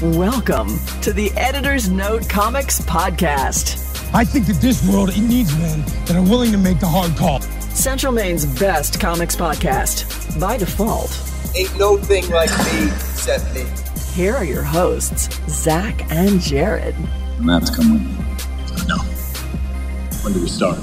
Welcome to the Editor's Note Comics Podcast. I think that this world, it needs men that are willing to make the hard call. Central Maine's best comics podcast, by default. Ain't no thing like me, except me. Here are your hosts, Zach and Jared. Matt's come with me. No. When do we start?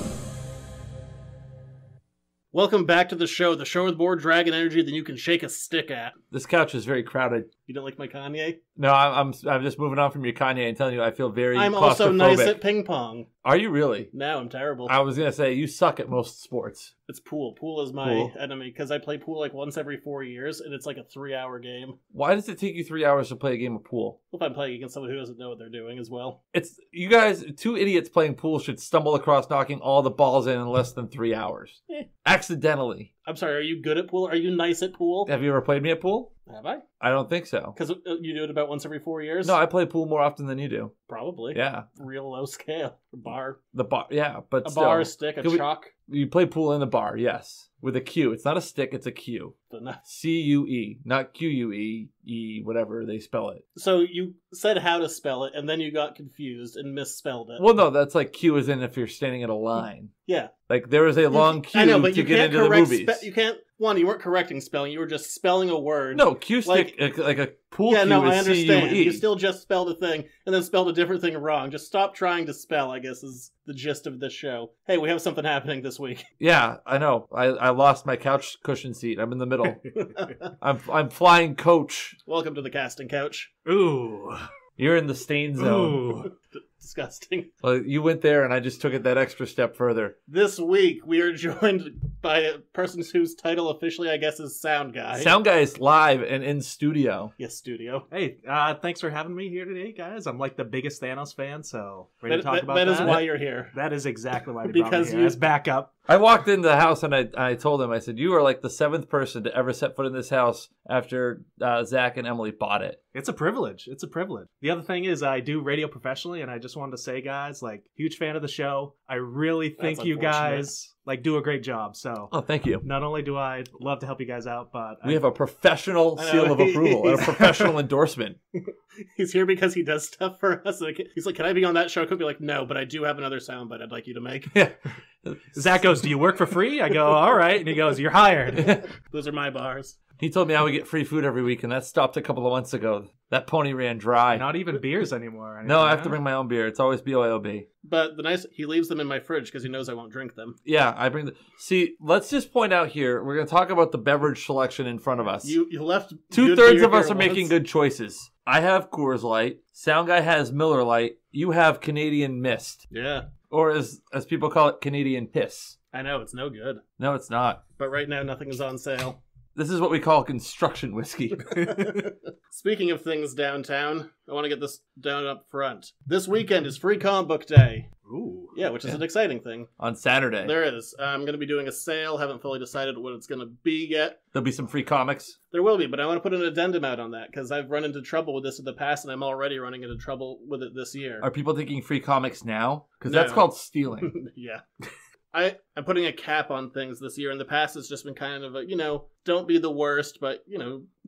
Welcome back to the show with more dragon energy than you can shake a stick at. This couch is very crowded. You don't like my Kanye? No, I'm just moving on from your Kanye and telling you I feel very I'm claustrophobic. also nice at ping pong. Are you really? No, I'm terrible. I was going to say, you suck at most sports. It's pool. Pool is my enemy, because I play pool like once every 4 years, and it's like a 3-hour game. Why does it take you 3 hours to play a game of pool? If I'm playing against someone who doesn't know what they're doing as well. It's you guys, two idiots playing pool should stumble across knocking all the balls in less than 3 hours. Accidentally. I'm sorry, are you good at pool? Are you nice at pool? Have you ever played me at pool? Have I? I don't think so. Because you do it about once every 4 years? No, I play pool more often than you do. Probably. Yeah. Real low scale. A bar. The bar, yeah, but a still. bar, a stick, a chalk. You play pool in the bar, yes. With a Q. It's not a stick, it's a Q. C-U-E, not Q-U-E, whatever they spell it. So you said how to spell it, and then you got confused and misspelled it. Well, no, that's like Q as in if you're standing at a line. Yeah. Like there is a long queue I know, but to get into the movies. You can't, you weren't correcting spelling, you were just spelling a word. No, Q stick, like a pool yeah, cue no, is I understand. C-U-E. You still just spelled a thing and then spelled a different thing wrong. Just stop trying to spell, I guess, is the gist of this show. Hey, we have something happening this week. Yeah, I know. I lost my couch cushion seat. I'm in the middle. I'm flying coach. Welcome to the casting couch. Ooh. You're in the stain zone. Ooh. Disgusting. Well, you went there and I just took it that extra step further. This week, we are joined by a person whose title officially, I guess, is Sound Guy. Sound Guy is live and in studio. Yes, studio. Hey, thanks for having me here today, guys. I'm like the biggest Thanos fan, so ready to talk about that. That is why you're here. That is exactly why they brought Because me here. As backup. I walked into the house and I told him, I said, you are like the 7th person to ever set foot in this house after Zach and Emily bought it. It's a privilege. It's a privilege. The other thing is I do radio professionally, and I just wanted to say, guys, like, huge fan of the show. I really think you guys do a great job. So, thank you. Not only do I love to help you guys out, but we have a professional seal of approval and a professional endorsement. He's here because he does stuff for us. He's like, can I be on that show? I could be like, no, but I do have another soundbite I'd like you to make. Yeah. Zach goes, do you work for free? I go, all right. And he goes, you're hired. Those are my bars. He told me I would get free food every week, and that stopped a couple of months ago. That pony ran dry. Not even beers anymore. No, I have to bring my own beer. It's always BYOB. But he leaves them in my fridge because he knows I won't drink them. Yeah, I bring See, let's just point out here, we're going to talk about the beverage selection in front of us. You left 2/3 of us are making good choices. I have Coors Light. Sound Guy has Miller Lite. You have Canadian Mist. Yeah. Or as people call it, Canadian Piss. I know, it's no good. No, it's not. But right now, nothing is on sale. This is what we call construction whiskey. Speaking of things downtown, I want to get this down up front. This weekend is Free Comic Book Day. Ooh. Yeah, which is an exciting thing. On Saturday. There is. I'm going to be doing a sale. Haven't fully decided what it's going to be yet. There'll be some free comics. There will be, but I want to put an addendum out on that because I've run into trouble with this in the past, and I'm already running into trouble with it this year. Are people taking free comics now? Because that's called stealing. Yeah. I'm putting a cap on things this year. In the past, it's just been kind of a, don't be the worst, but,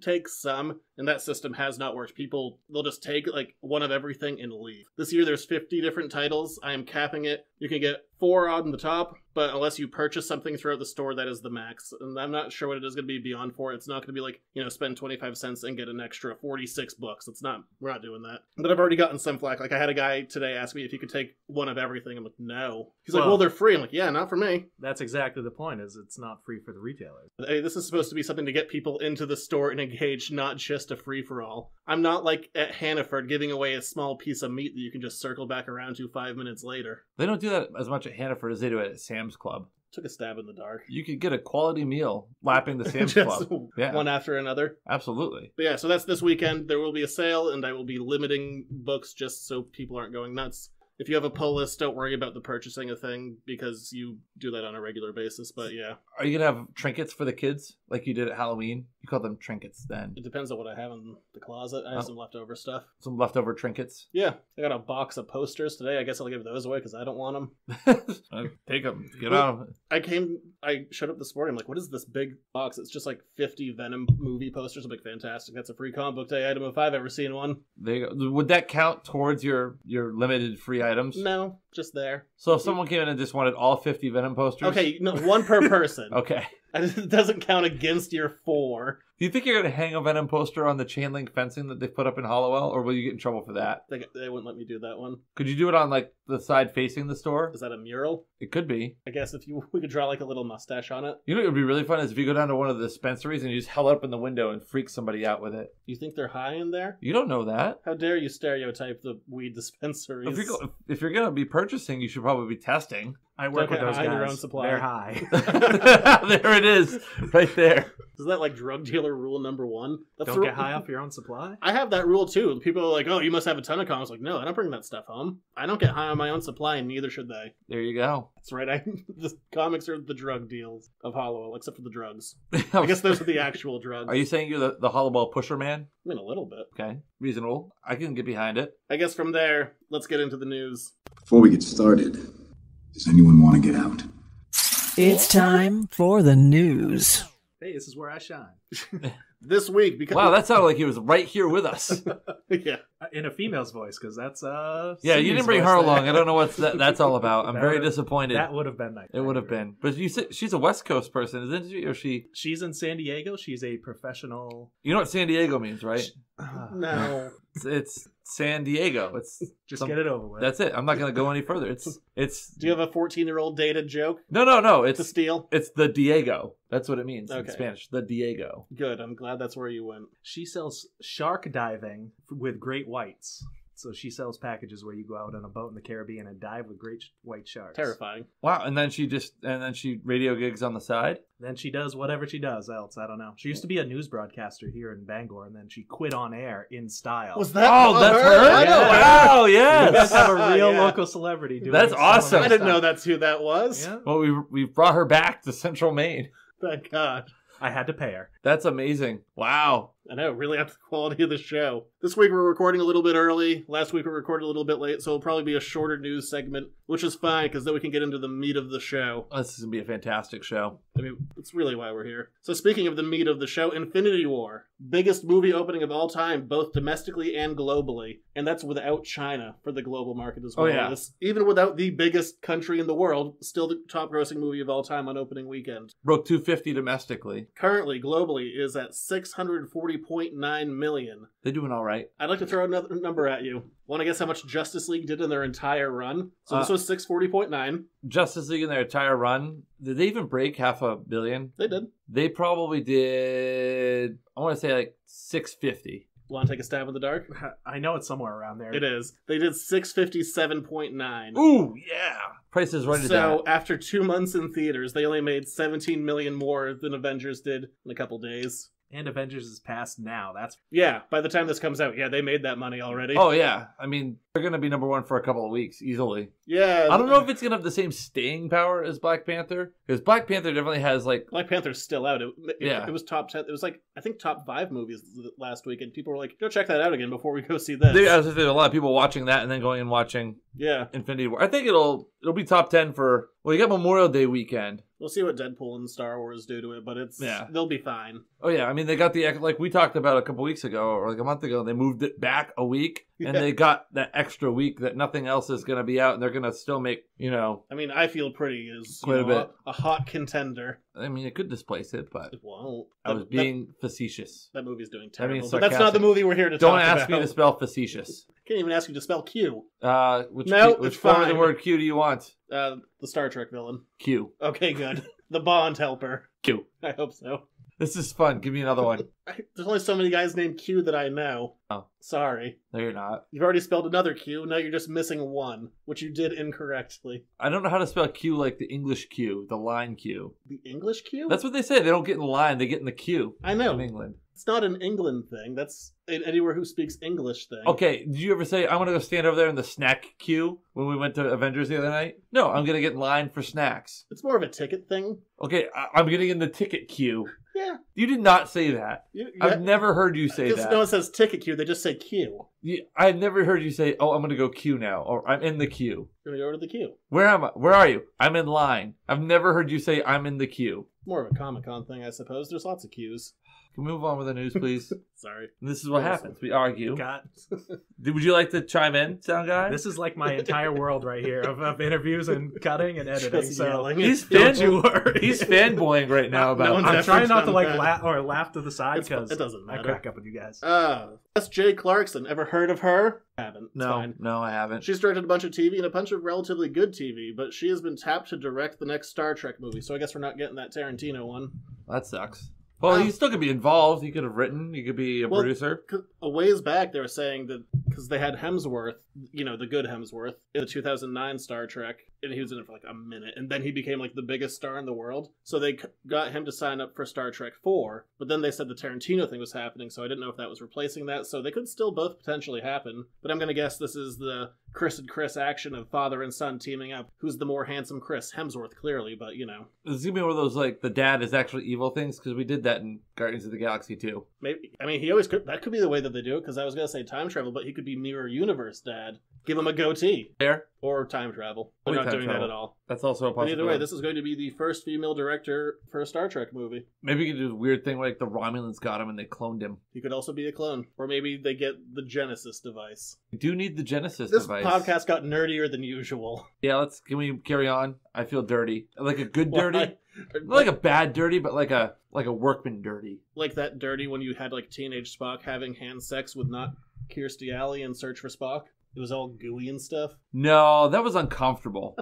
take some. And that system has not worked. People, they'll just take, one of everything and leave. This year, there's 50 different titles. I am capping it. You can get 4 on the top, but unless you purchase something throughout the store, that is the max. And I'm not sure what it is going to be beyond 4. It's not going to be spend 25 cents and get an extra 46 books. We're not doing that. But I've already gotten some flack. I had a guy today ask me if he could take one of everything. I'm like, no. He's like, well, they're free. I'm like, yeah, not for me. That's exactly the point, is it's not free for the retailers. Hey, this is supposed to be something to get people into the store and engaged, not just a free-for-all. I'm not like at Hannaford giving away a small piece of meat that you can just circle back around to 5 minutes later. They don't do that as much at Hannaford as they do at Sam's Club. Took a stab in the dark. You could get a quality meal lapping the Sam's just Club. Yeah. One after another. Absolutely. But yeah, so that's this weekend. There will be a sale, and I will be limiting books just so people aren't going nuts. If you have a pull list, don't worry about the purchasing a thing because you do that on a regular basis, but yeah. Are you going to have trinkets for the kids? like you did at Halloween? You called them trinkets then. It depends on what I have in the closet. I have some leftover stuff. Some leftover trinkets. Yeah, I got a box of posters today. I guess I'll give those away because I don't want them. Take them. Get on them. I showed up this morning. I'm like, what is this big box? It's just like 50 Venom movie posters. I'm like, fantastic. That's a free comic book day item if I've ever seen one. There you go. Would that count towards your limited free items? No, just there. So if someone came in and just wanted all 50 Venom posters? Okay, no, one per person. Okay. It doesn't count against your 4. Do you think you're going to hang a Venom poster on the chain link fencing that they put up in Hollowell, or will you get in trouble for that? They wouldn't let me do that one. Could you do it on like the side facing the store? Is that a mural? It could be. I guess we could draw like a little mustache on it. You know what would be really fun is if you go down to one of the dispensaries and you just held it up in the window and freak somebody out with it. You think they're high in there? You don't know that. How dare you stereotype the weed dispensaries? If you're going to be purchasing, you should probably be testing. I work with those guys. Your own supply. They're high. There it is, right there. Is that like drug dealer rule number 1? Don't get high off your own supply? I have that rule too. People are like, oh, you must have a ton of comics. Like, no, I don't bring that stuff home. I don't get high on my own supply, and neither should they. There you go. That's right. The comics are the drug deals of Hollowell, except for the drugs. I guess those are the actual drugs. Are you saying you're the Hollowell pusher man? I mean, a little bit. Okay, reasonable. I can get behind it. I guess from there, let's get into the news. Before we get started, does anyone want to get out? It's time for the news. Hey, this is where I shine. This week, because wow, that sounded like he was right here with us. Yeah, in a female's voice, because that's yeah. Cindy's You didn't bring voice her there. along. I don't know what that's all about. I'm very disappointed. That would have been nice. It would have been, but you said she's a West Coast person, isn't she? Or she? She's in San Diego. She's a professional. You know what San Diego means, right? no. It's San Diego. It's Just get it over with. That's it. I'm not going to go any further. It's. Do you have a 14-year-old dated joke? No. To It's steal? It's the Diego. That's what it means in Okay. Spanish. The Diego. Good. I'm glad that's where you went. She sells shark diving with great whites. So she sells packages where you go out on a boat in the Caribbean and dive with great white sharks. Terrifying. Wow. And then she radio gigs on the side. Then she does whatever she does else. I don't know. She used to be a news broadcaster here in Bangor, and then she quit on air in style. Was that? Oh, that's her. Yeah. Wow. You guys Yes. have a real Yeah. local celebrity doing That's some of awesome. that I didn't know stuff. that's who that was. Yeah. Well, we've brought her back to Central Maine. Thank God. I had to pay her. That's amazing. Wow. I know, really up to the quality of the show. This week we're recording a little bit early. Last week we recorded a little bit late, so it'll probably be a shorter news segment, which is fine, because then we can get into the meat of the show. This is going to be a fantastic show. I mean, it's really why we're here. So speaking of the meat of the show, Infinity War. Biggest movie opening of all time, both domestically and globally. And that's without China for the global market as well. Oh, yeah. Even without the biggest country in the world, still the top grossing movie of all time on opening weekend. Broke 250 domestically. Currently, globally, is at 640.9 million. They're doing all right. I'd like to throw another number at you. Want to guess how much Justice League did in their entire run? So this was 640.9. Justice League in their entire run, did they even break $500 million? They did. They probably did, I want to say like 650. Want to take a stab in the dark? I know it's somewhere around there. It is. They did 657.9. Ooh, yeah. Price is right at So that. after 2 months in theaters, they only made 17 million more than Avengers did in a couple days. And Avengers is past now. That's Yeah, by the time this comes out, yeah, they made that money already. Oh, yeah. I mean, they're going to be number one for a couple of weeks, easily. Yeah. I don't know if it's going to have the same staying power as Black Panther, because Black Panther definitely has, like... Black Panther's still out. Yeah. It was top 10. It was like, I think top 5 movies last week, and people were like, go check that out again before we go see this. There's a lot of people watching that and then going and watching Yeah. Infinity War. I think it'll be top 10 for... Well, you got Memorial Day weekend. We'll see what Deadpool and Star Wars do to it, but they'll be fine. Oh, yeah. I mean, they got like we talked about a couple weeks ago, or like a month ago, they moved it back a week, and they got that extra week that nothing else is going to be out, and they're going to still make, I mean, I Feel Pretty is Quite a bit. a hot contender. I mean, it could displace it, but It won't. I was being facetious. That movie's doing I mean, terrible. But that's not the sarcastic. movie we're here to Don't talk ask about. me to spell facetious. Can't even ask you to spell Q. Which No, which it's form of the fine. word Q do you want? The Star Trek villain. Q. Okay, good. The Bond helper. Q. I hope so. This is fun. Give me another one. There's only so many guys named Q that I know. Oh. Sorry. No, you're not. You've already spelled another Q. Now you're just missing one, which you did incorrectly. I don't know how to spell Q like the English Q, the line Q. The English Q? That's what they say. They don't get in the line, they get in the queue I know. in England. It's not an England thing. That's an anywhere who speaks English thing. Okay, did you ever say, I'm going to go stand over there in the snack queue when we went to Avengers the other night? No, I'm going to get in line for snacks. It's more of a ticket thing. Okay, I'm getting in the ticket queue. Yeah. You did not say that. I've never heard you say Because that. no one says ticket queue, they just say queue. I've never heard you say, "Oh, I'm going to go queue now," or "I'm in the queue." You're going to go to the queue. Where am I? Where are you? I'm in line. I've never heard you say, "I'm in the queue." More of a Comic-Con thing, I suppose. There's lots of queues. Can we move on with the news, please? Sorry. This is what happens. We argue. God, Would you like to chime in, sound guy? this is like my entire world right here of interviews and cutting and editing. Just So yelling. He's don't you worry. He's fanboying right now about. No one's I'm ever trying not to done like that. laugh to the side because It doesn't I matter. crack up with you guys. That's Jay Clarkson. Ever heard of her? Haven't. It's fine. No, I haven't. She's directed a bunch of TV and a bunch of relatively good TV, but she has been tapped to direct the next Star Trek movie, so I guess we're not getting that Tarantino one. That sucks. Well, he still could be involved. He could have written. He could be a producer. A ways back, they were saying that because they had Hemsworth, the good Hemsworth, in the 2009 Star Trek, and he was in it for like a minute, and then he became like the biggest star in the world. So they got him to sign up for Star Trek 4, but then they said the Tarantino thing was happening, so I didn't know if that was replacing that. So they could still both potentially happen, but I'm going to guess this is the Chris and Chris action of father and son teaming up. Who's the more handsome Chris? Hemsworth, clearly, but It's gonna be one of those like the dad is actually evil things because we did that in Guardians of the Galaxy 2. maybe. I mean, he always could. That could be the way that they do it, because I was going to say time travel, but he could be Mirror Universe dad. Give him a goatee. There, Or time travel. They're Only not time doing travel. that at all. that's also a But possibility. either way, this is going to be the first female director for a Star Trek movie. Maybe you could do a weird thing like the Romulans got him and they cloned him. He could also be a clone. Or maybe they get the Genesis device. We do need the Genesis This device. podcast got nerdier than usual. Yeah, can we carry on? I feel dirty. Like a good dirty. Why? Not like a bad dirty, but like a workman dirty. Like that dirty when you had like teenage Spock having hand sex with not Kirstie Alley in Search for Spock. It was all gooey and stuff. No, that was uncomfortable.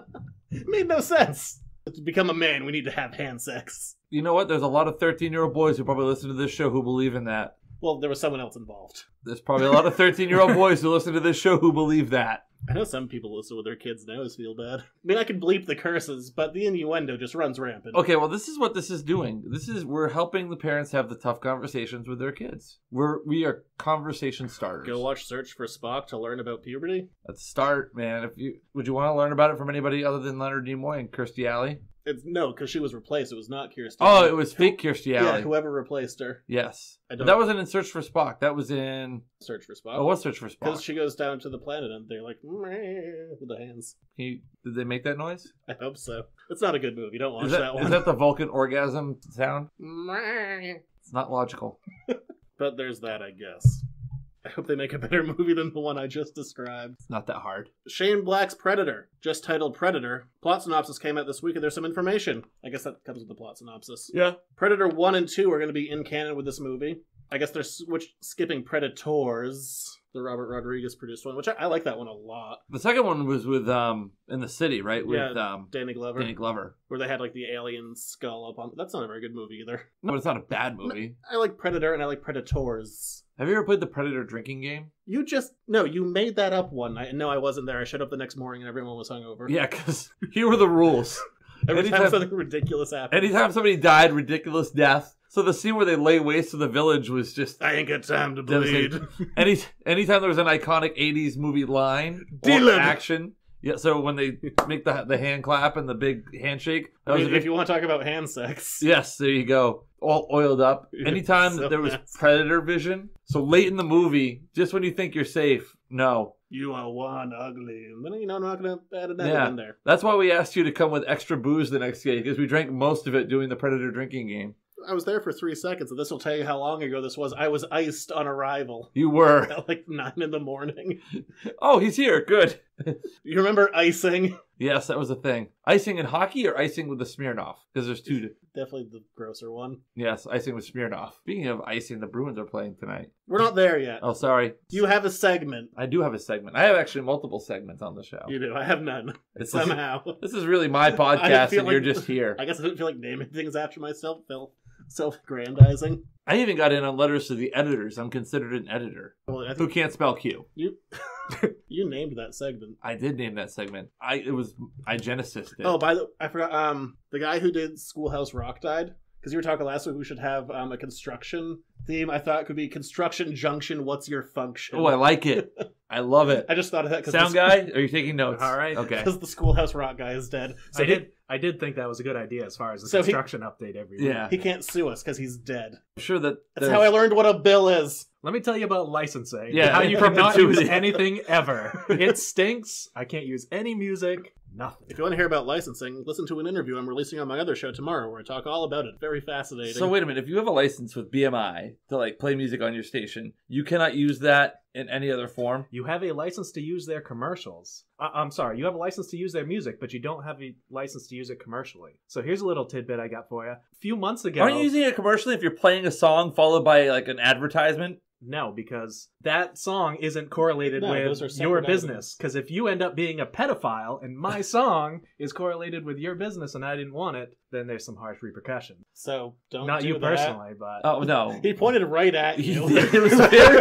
It made no sense. To become a man, we need to have hand sex. You know what? There's a lot of 13-year-old boys who probably listen to this show who believe in that. Well, there was someone else involved. There's probably a lot of 13-year-old boys who listen to this show who believe that. I know some people listen with their kids' nose feel bad. I mean, I can bleep the curses, but the innuendo just runs rampant. Okay, well, this is what this is doing. We're helping the parents have the tough conversations with their kids. We are conversation starters. Go watch Search for Spock to learn about puberty. Let's start, man. Would you want to learn about it from anybody other than Leonard Nimoy and Kirstie Alley? No, because she was replaced. It was not Kirstie. Oh, it was fake Kirstie Yeah, Alley. whoever replaced her. Yes. I But don't- that wasn't in Search for Spock. That was in... Search for Spock. Oh, what's Search for Spock? Because she goes down to the planet and they're like, "Meh," with the hands. Did they make that noise? I hope so. It's not a good movie. Don't watch Is that one. is that the Vulcan orgasm sound? Meh. It's not logical. But there's that, I guess. I hope they make a better movie than the one I just described. It's not that hard. Shane Black's Predator, just titled Predator. Plot synopsis came out this week and there's some information. I guess that comes with the plot synopsis. Yeah. Predator 1 and 2 are going to be in canon with this movie. I guess they're skipping Predators, the Robert Rodriguez produced one, which I like that one a lot. The second one was with In the City, right? With Danny Glover. Danny Glover. Where they had like the alien skull up on. That's not a very good movie either. No, but it's not a bad movie. I like Predator and I like Predators. Have you ever played the Predator drinking game? You made that up one night, and no, I wasn't there. I showed up the next morning, and everyone was hungover. Yeah, because here were the rules. Every time something ridiculous happened. Anytime somebody died, ridiculous death. So the scene where they lay waste to the village was just... I ain't got time to bleed. Anytime there was an iconic 80s movie line or Dylan. action... Yeah, so when they make the hand clap and the big handshake... That was a big, if you want to talk about hand sex. yes, there you go. All oiled up. Anytime So there was nasty. Predator vision, so late in the movie, just when you think you're safe, no. You are one ugly. And then, I'm not going to add an edit Yeah, in there. that's why we asked you to come with extra booze the next day, because we drank most of it doing the Predator drinking game. I was there for 3 seconds, and this will tell you how long ago this was. I was iced on arrival. You were. At like 9 a.m. Oh, he's here. Good. You remember icing? Yes, that was a thing. Icing in hockey or icing with the Smirnoff? Because there's two. Definitely the grosser one. Yes, icing with Smirnoff. Speaking of icing, the Bruins are playing tonight. We're not there yet. Oh, sorry. You have a segment. I do have a segment. I have actually multiple segments on the show. You do. I have none. Somehow. This is really my I podcast, feel and you're like- just here. I guess I didn't feel like naming things after myself. Self-grandizing. I even got in on letters to the editors. I'm considered an editor Well, I who think can't spell Q. you named that segment. I did name that segment. I Genesised it. Oh, I forgot. The guy who did Schoolhouse Rock died. Because you were talking last week, we should have a construction theme. I thought it could be construction junction. What's your function? Oh, I like it. I love it. I just thought of that because Sound guy, are you taking notes? All right. Okay. because the Schoolhouse Rock guy is dead. So I did think that was a good idea as far as the So construction update every week. Yeah. he can't sue us because he's dead. I'm sure that That's how I learned what a bill is. Let me tell you about licensing. Yeah, How you cannot use perpetuity. anything ever. It stinks. I can't use any music. Nothing. If you want to hear about licensing, listen to an interview I'm releasing on my other show tomorrow where I talk all about it. Very fascinating. So wait a minute. If you have a license with BMI to like play music on your station, you cannot use that in any other form. You have a license to use their commercials. I'm sorry, you have a license to use their music, but you don't have a license to use it commercially. So here's a little tidbit I got for you. A few months ago... Aren't you using it commercially if you're playing a song followed by like an advertisement? No, because that song isn't correlated No, those are with separate your items. business. Because if you end up being a pedophile and my song is correlated with your business and I didn't want it, then there's some harsh repercussions. So don't Not do you that. personally, but Oh no. He pointed right at you. It was very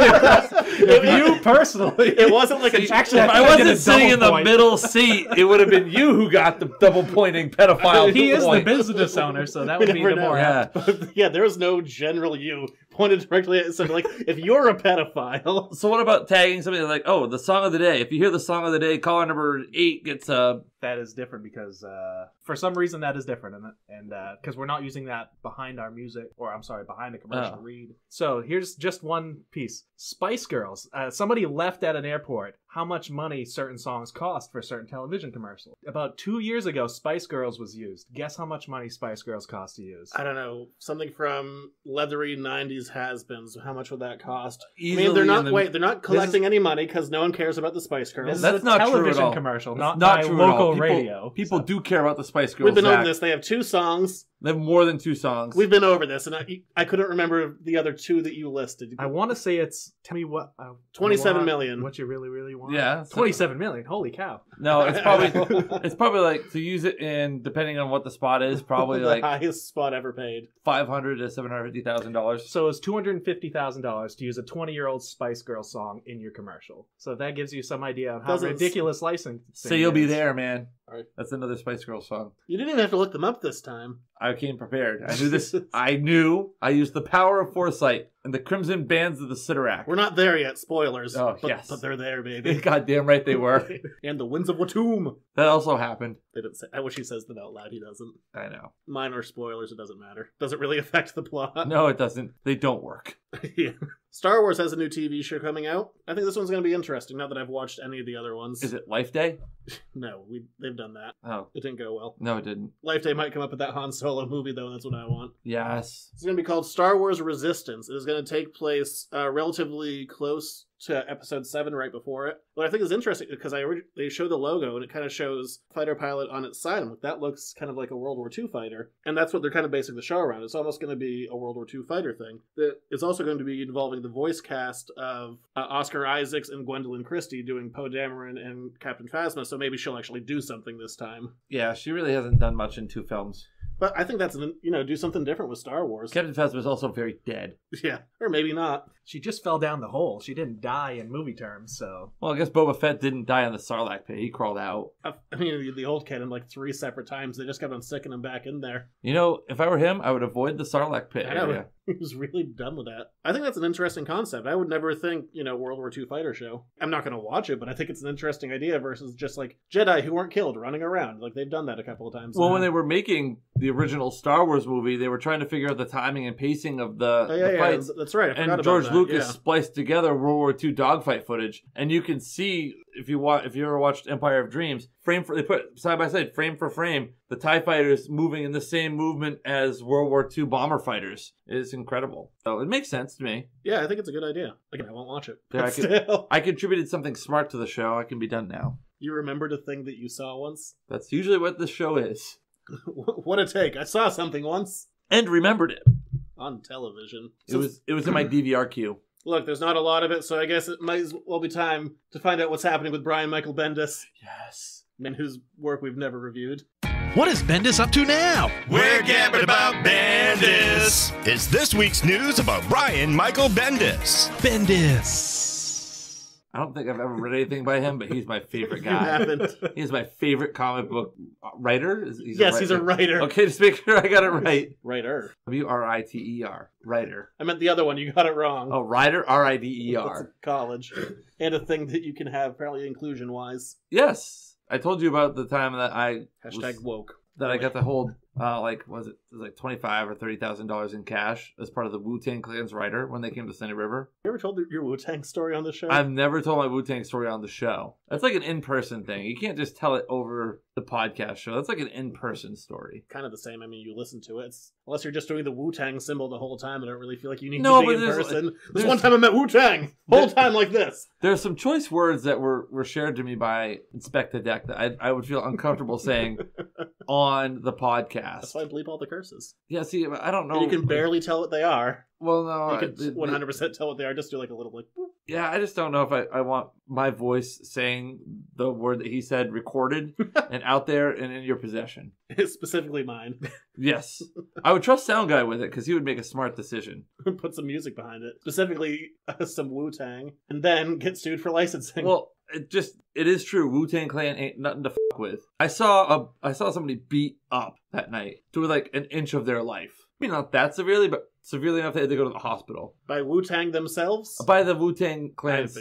if you personally, It wasn't like See, actually, if I I wasn't did a sitting in double the point. middle seat, it would have been you who got the double pointing pedophile. he is the point. business owner, so that We would be never the know. more Yeah. apt. Yeah, there was no general you pointed directly at something like, if you're a pedophile. So what about tagging something like, oh, the song of the day? If you hear the song of the day, caller number 8 gets a... That is different because for some reason that is different, and because we're not using that behind our music, or I'm sorry, behind a commercial Oh. read. So here's just one piece. Spice Girls. Somebody left at an airport how much money certain songs cost for certain television commercials. About 2 years ago, Spice Girls was used. Guess how much money Spice Girls cost to use? I don't know, something from leathery 90s has-beens. How much would that cost? I mean, Easily they're in not, the- they're not collecting any money because no one cares about the Spice Girls. This is That's a not true at television all. commercial, It's not not my true at all. local People- radio. People So- do care about the Spice Girls. We've been over Zach. this. They have 2 songs. They have more than 2 songs. We've been over this, and I couldn't remember the other 2 that you listed. I want to say it's. Tell me what. 27 million. What you really want? Yeah. 27 million. Holy cow! No, it's probably like to use it in, depending on what the spot is, probably the like highest spot ever paid. $500,000 to $750,000. So it's $250,000 to use a 20-year-old Spice Girl song in your commercial. So that gives you some idea of how Doesn't- ridiculous licensing. So you'll be is. there, man. All right. That's another Spice Girls song. You didn't even have to look them up this time. I came prepared. I knew this. I used the power of foresight and the Crimson Bands of the Sidorak. We're not there yet. Spoilers. Oh, but, yes. But they're there, baby. Goddamn right they were. And the Winds of Watum. That also happened. They didn't say. I wish he says that out loud. He doesn't. I know. Minor spoilers. It doesn't matter. Doesn't really affect the plot. No, it doesn't. They don't work. Yeah. Star Wars has a new TV show coming out. I think this one's going to be interesting. Not that I've watched any of the other ones. Is it Life Day? No, they've done that. Oh, It didn't go well. no, it didn't. Life Day might come up with that Han Solo movie, though, and that's what I want. Yes. It's going to be called Star Wars Resistance. It is going to take place relatively close to Episode 7, right before it. What I think is interesting, because they show the logo, and it kind of shows fighter pilot on its side. I'm like, that looks kind of like a World War II fighter. And that's what they're kind of basing the show around. It's almost going to be a World War II fighter thing. It's also going to be involving the voice cast of Oscar Isaacs and Gwendolyn Christie doing Poe Dameron and Captain Phasma, so maybe she'll actually do something this time. Yeah, she really hasn't done much in 2 films. But I think that's, do something different with Star Wars. Captain Phasma is also very dead. Yeah, or maybe not. She just fell down the hole. She didn't die in movie terms, so. Well, I guess Boba Fett didn't die on the Sarlacc pit. He crawled out. I mean, the old canon, like 3 separate times, they just kept on sticking him back in there. You know, if I were him, I would avoid the Sarlacc pit I know. area. He was really done with that. I think that's an interesting concept. I would never think, World War II fighter show. I'm not going to watch it, but I think it's an interesting idea versus just like Jedi who weren't killed running around. Like they've done that a couple of times. Well, now. when they were making the original Star Wars movie, they were trying to figure out the timing and pacing of the fights. That's right. I forgot And about George that. Lucas Yeah. spliced together World War II dogfight footage, and you can see if you ever watched Empire of Dreams, they put side by side, frame for frame, the TIE fighters moving in the same movement as World War II bomber fighters. It's incredible. So it makes sense to me. Yeah, I think it's a good idea. Again, I won't watch it. Yeah, But still. I contributed something smart to the show. I can be done now. You remembered a thing that you saw once? That's usually what this show is. What a take. I saw something once And remembered it. on television. It was in my DVR queue. Look, there's not a lot of it, so I guess it might as well be time to find out what's happening with Brian Michael Bendis, Yes. and whose work we've never reviewed. What is Bendis up to now? We're gabbing about Bendis. It's this week's news about Brian Michael Bendis. Bendis. I don't think I've ever read anything by him, but he's my favorite You guy. haven't. He's my favorite comic book writer. He's a writer. Okay, just make sure I got it right. Writer. Writer. Writer. I meant the other one. You got it wrong. Oh, writer. That's Rider. a college. And a thing that you can have apparently inclusion-wise. Yes, I told you about the time that I Hashtag woke. that I got to hold it was like $25,000 or $30,000 in cash as part of the Wu-Tang Clan's writer when they came to Sunday River. You ever told your Wu-Tang story on the show? I've never told my Wu-Tang story on the show. That's like an in-person thing. You can't just tell it over the podcast show. That's like an in-person story. Kind of the same. I mean, you listen to it. Unless you're just doing the Wu-Tang symbol the whole time, I don't really feel like you need to be in person. There's one time I met Wu-Tang. Whole time like this. There's some choice words that were shared to me by Inspect the Deck that I would feel uncomfortable saying on the podcast. That's why I bleep all the curses. Yeah, see, I don't know. And you can barely tell what they are. Well, no. You can 100% tell what they are. Just do like a little like... Boop. Yeah, I just don't know if I want my voice saying the word that he said recorded and out there and in your possession. It's specifically mine. Yes. I would trust Sound Guy with it because he would make a smart decision. Put some music behind it. Specifically some Wu-Tang. And then get sued for licensing. Well, it is true. Wu-Tang Clan ain't nothing to fuck with. I saw somebody beat up that night to like an inch of their life. I mean, not that severely, but severely enough they had to go to the hospital. By Wu-Tang themselves? By the Wu-Tang Clan's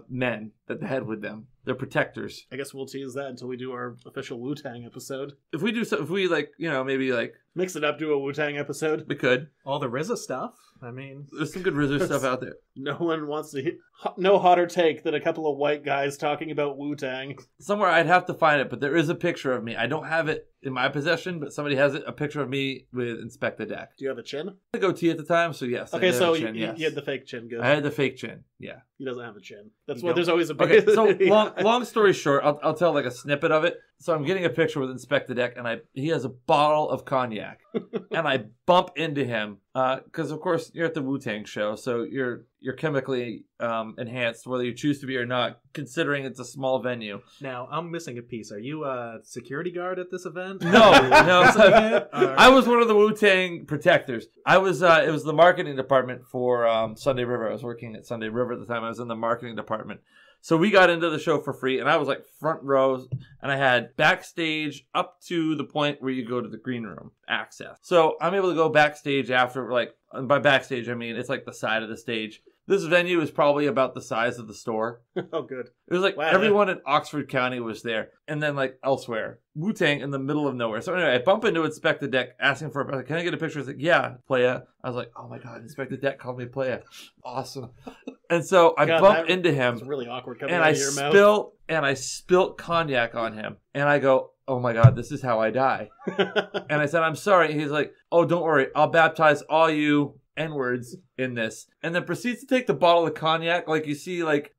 men that had with them. They're protectors. I guess we'll tease that until we do our official Wu-Tang episode. If we like, maybe like... Mix it up, do a Wu-Tang episode. We could. All the RZA stuff. I mean... There's some good RZA stuff out there. No one wants to... No hotter take than a couple of white guys talking about Wu-Tang. Somewhere I'd have to find it, but there is a picture of me. I don't have it in my possession, but somebody has it, a picture of me with Inspect the Deck. Do you have a chin? I had a goatee at the time, so yes. Okay, so chin, you had the fake chin. Good. I had the fake chin, yeah. He doesn't have a chin. That's You why don't? there's always a big... Okay, so long story short, I'll tell like a snippet of it. So I'm getting a picture with Inspect the Deck, and he has a bottle of cognac. And I bump into him, because of course you're at the Wu-Tang show, so you're chemically enhanced, whether you choose to be or not, considering it's a small venue. Now, I'm missing a piece. Are you a security guard at this event? No. I was one of the Wu-Tang protectors. I was, it was the marketing department for Sunday River. I was working at Sunday River at the time. I was in the marketing department. So we got into the show for free, and I was like front row, and I had backstage up to the point where you go to the green room access. So I'm able to go backstage after, like, and by backstage, I mean it's like the side of the stage. This venue is probably about the size of the store. Oh, good. It was like Wow. everyone in Oxford County was there, and then like elsewhere. Wu-Tang in the middle of nowhere. So anyway, I bump into Inspect the Deck asking for a... Can I get a picture? He's like, yeah, playa. I was like, oh my God, Inspect the Deck called me playa. Awesome. And so I bump into him. It's really awkward coming and out I of your mouth. I spilt cognac on him. And I go, oh my God, this is how I die. And I said, I'm sorry. He's like, oh, don't worry. I'll baptize all you N-words in this. And then proceeds to take the bottle of cognac, like you see like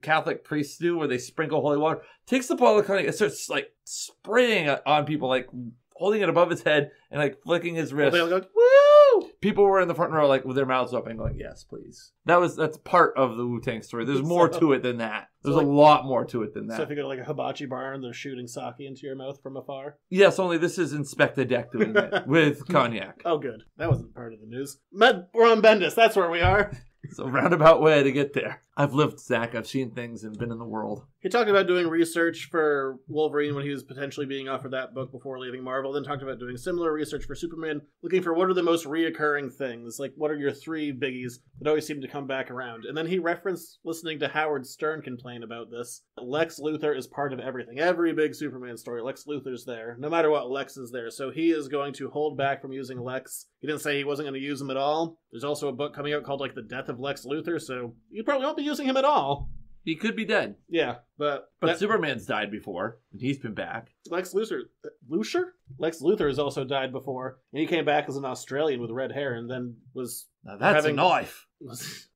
Catholic priests do, where they sprinkle holy water. Takes the bottle of cognac and starts like spraying it on people, like holding it above his head and like flicking his wrist. Well, they all go, woo! People were in the front row, like with their mouths open, going, "Yes, please." That's part of the Wu-Tang story. There's more to it than that. There's a lot more to it than that. So if you go to like a hibachi bar and they're shooting sake into your mouth from afar. Yes, only this is Inspect the Deck doing it with cognac. Oh, good. That wasn't part of the news. We're on Bendis. That's where we are. It's a roundabout way to get there. I've lived, Zach. I've seen things and been in the world. He talked about doing research for Wolverine when he was potentially being offered that book before leaving Marvel. Then talked about doing similar research for Superman, looking for what are the most reoccurring things. Like, what are your three biggies that always seem to come back around? And then he referenced listening to Howard Stern complain about this. Lex Luthor is part of everything. Every big Superman story, Lex Luthor's there. No matter what, Lex is there. So he is going to hold back from using Lex. He didn't say he wasn't going to use him at all. There's also a book coming out called, like, The Death of Lex Luthor, so you probably won't be using him at all. He could be dead. Yeah, but Superman's died before, and he's been back. Lex Luthor has also died before, and he came back as an Australian with red hair, and then was Now that's a knife.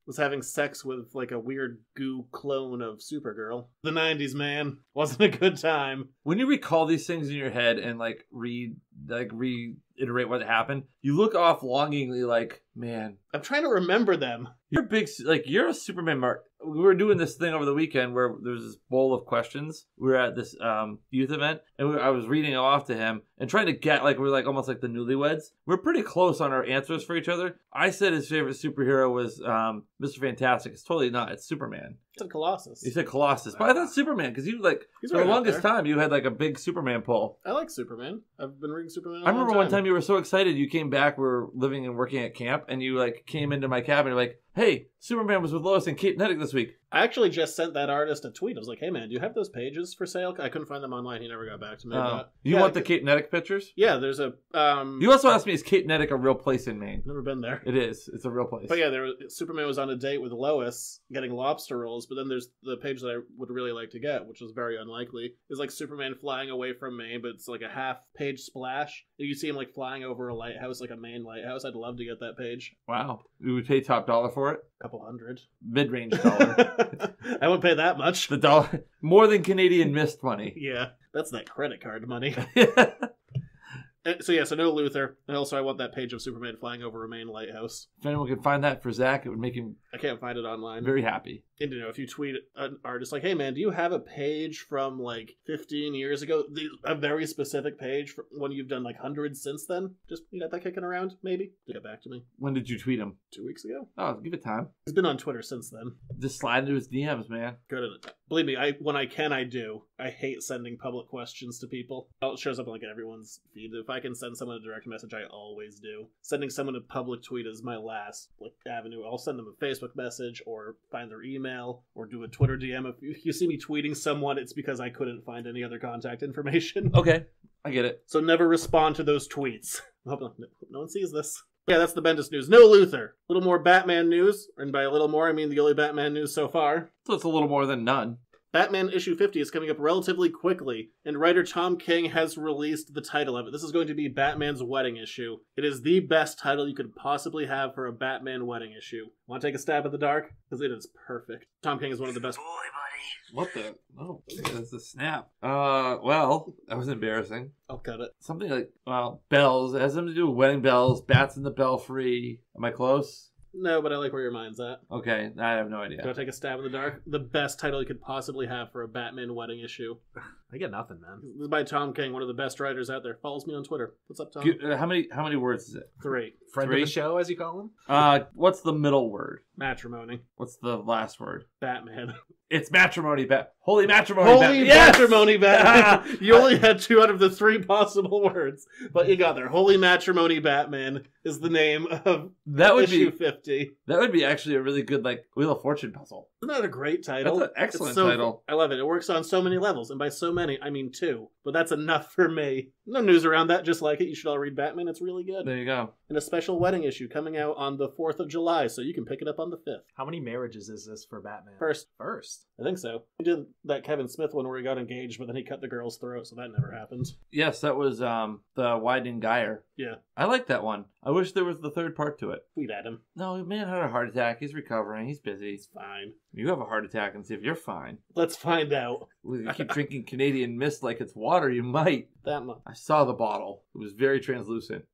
Was having sex with like a weird goo clone of Supergirl. The 90s, man, wasn't a good time. When you recall these things in your head and like reiterate what happened, you look off longingly, like, man, I'm trying to remember them. You're a Superman mark. We were doing this thing over the weekend where there was this bowl of questions. We were at this youth event, and I was reading off to him and trying to get, like, we're like almost like the newlyweds. We're pretty close on our answers for each other. I said his favorite superhero was Mr. Fantastic. It's totally not. It's Superman. said Colossus. You said Colossus, but I thought Superman because you He's for right the up longest there. time you had like a big Superman pull. I like Superman. I've been reading Superman. I remember one time you were so excited you came back. We were living and working at camp, and you like came into my cabin. You're like, "Hey, Superman was with Lois and Cape Nedic this week." I actually just sent that artist a tweet. I was like, "Hey man, do you have those pages for sale?" I couldn't find them online. He never got back to me. But, You want the Cape Nedic pictures? Yeah, there's a. You also asked me, is Cape Nedic a real place in Maine? Never been there. It is. It's a real place. But yeah, Superman was on a date with Lois, getting lobster rolls. But then there's the page that I would really like to get, which is very unlikely. Is like Superman flying away from Maine, but it's like a half-page splash. You see him like flying over a lighthouse, like a Maine lighthouse. I'd love to get that page. Wow, you would pay top dollar for it? A couple hundred. Mid-range dollar. I wouldn't pay that much. The dollar, more than Canadian mist money. Yeah, that's that credit card money. So no Luthor. And also I want that page of Superman flying over a Maine lighthouse. If anyone could find that for Zach, it would make him I can't find it online. very happy. And if you tweet an artist like, "Hey man, do you have a page from like 15 years ago? A very specific page from when you've done like hundreds since then? Just you got that kicking around, maybe? Get back to me. When did you tweet him? 2 weeks ago. Oh, give it time. He's been on Twitter since then. Just slide into his DMs, man. Good at it. Believe me, when I can, I do. I hate sending public questions to people. It shows up on like everyone's feed. If I can send someone a direct message, I always do. Sending someone a public tweet is my last avenue. I'll send them a Facebook message or find their email or do a Twitter DM. If you see me tweeting someone, it's because I couldn't find any other contact information. Okay, I get it. So never respond to those tweets. I hope no one sees this. Yeah, that's the Bendis news. No Luthor. A little more Batman news. And by a little more, I mean the only Batman news so far. So it's a little more than none. Batman issue 50 is coming up relatively quickly, and writer Tom King has released the title of it. This is going to be Batman's wedding issue. It is the best title you could possibly have for a Batman wedding issue. Want to take a stab at the dark? Because it is perfect. Tom King is one of the best... What the? Oh, that's a snap. Well, that was embarrassing. I'll cut it. Something like, bells. It has something to do with wedding bells, bats in the belfry. Am I close? No, but I like where your mind's at. Okay, I have no idea. Do I take a stab in the dark? The best title you could possibly have for a Batman wedding issue. I get nothing, man. This is by Tom King, one of the best writers out there. Follows me on Twitter. What's up, Tom? How many words is it? 3. Friend of the show, as you call him? What's the middle word? Matrimony. What's the last word? Batman. It's matrimony, Holy matrimony, Holy matrimony, Batman. You only had 2 out of the 3 possible words, but you got there. Holy matrimony, Batman is the name of issue 50. That would be actually a really good Wheel of Fortune puzzle. Isn't that a great title? That's an excellent title. I love it. It works on so many levels, and by so many, I mean 2. But that's enough for me. No news around that, just like it. You should all read Batman. It's really good. There you go. And a special wedding issue coming out on the 4th of July, so you can pick it up on the 5th. How many marriages is this for Batman? First. First? I think so. He did that Kevin Smith one where he got engaged, but then he cut the girl's throat, so that never happened. Yes, that was the Wyden Geyer. Yeah. I like that one. I wish there was the 3rd part to it. Tweet at him. No, man had a heart attack. He's recovering. He's busy. He's fine. You have a heart attack and see if you're fine. Let's find out. If you keep drinking Canadian Mist like it's water, you might. That much. I saw the bottle. It was very translucent.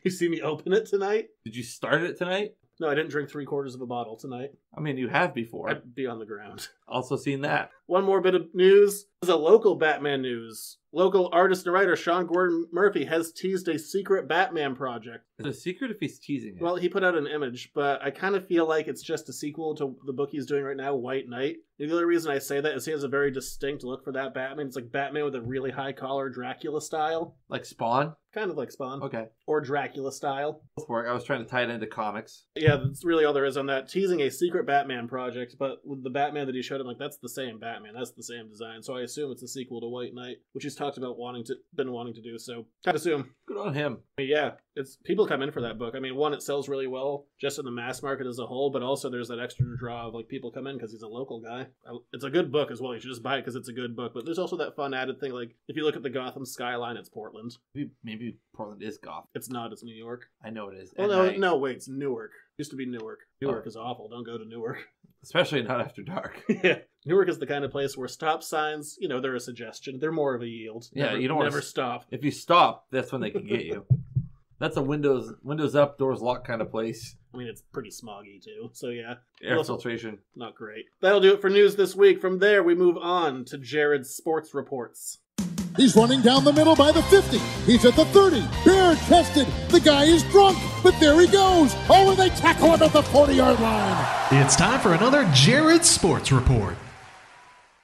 You see me open it tonight? Did you start it tonight? No, I didn't drink 3/4 of a bottle tonight. I mean, you have before. I'd be on the ground. Also seen that. One more bit of news. This is a local Batman news. Local artist and writer Sean Gordon Murphy has teased a secret Batman project. Is it a secret if he's teasing it? Well, he put out an image, but I kind of feel like it's just a sequel to the book he's doing right now, White Knight. The only reason I say that is he has a very distinct look for that Batman. It's like Batman with a really high collar, Dracula style. Like Spawn? Kind of like Spawn. Okay. Or Dracula style. Both work. I was trying to tie it into comics. Yeah, that's really all there is on that. Teasing a secret Batman project, but with the Batman that he showed him, like, that's the same Batman. That's the same design. So I assume it's a sequel to White Knight, which he's talked about been wanting to do. So I'd assume. Good on him. Yeah, it's people come in for that book. I mean, one, it sells really well just in the mass market as a whole, but also there's that extra draw of like people come in because he's a local guy. It's a good book as well. You should just buy it because it's a good book. But there's also that fun added thing, like if you look at the Gotham skyline, it's Portland. Maybe Portland is Gotham. It's not. It's New York. I know it is. Oh no, wait, it's Newark. Used to be Newark. Newark is awful. Don't go to Newark. Especially not after dark. Yeah. Newark is the kind of place where stop signs, they're a suggestion. They're more of a yield. Yeah, you don't never stop. If you stop, that's when they can get you. That's a windows up, doors locked kind of place. I mean, it's pretty smoggy too. So yeah. Air filtration. Not great. That'll do it for news this week. From there, we move on to Jared's sports reports. He's running down the middle by the 50. He's at the 30. Bare-chested. The guy is drunk, but there he goes. Oh, and they tackle him at the 40-yard line. It's time for another Jared Sports Report.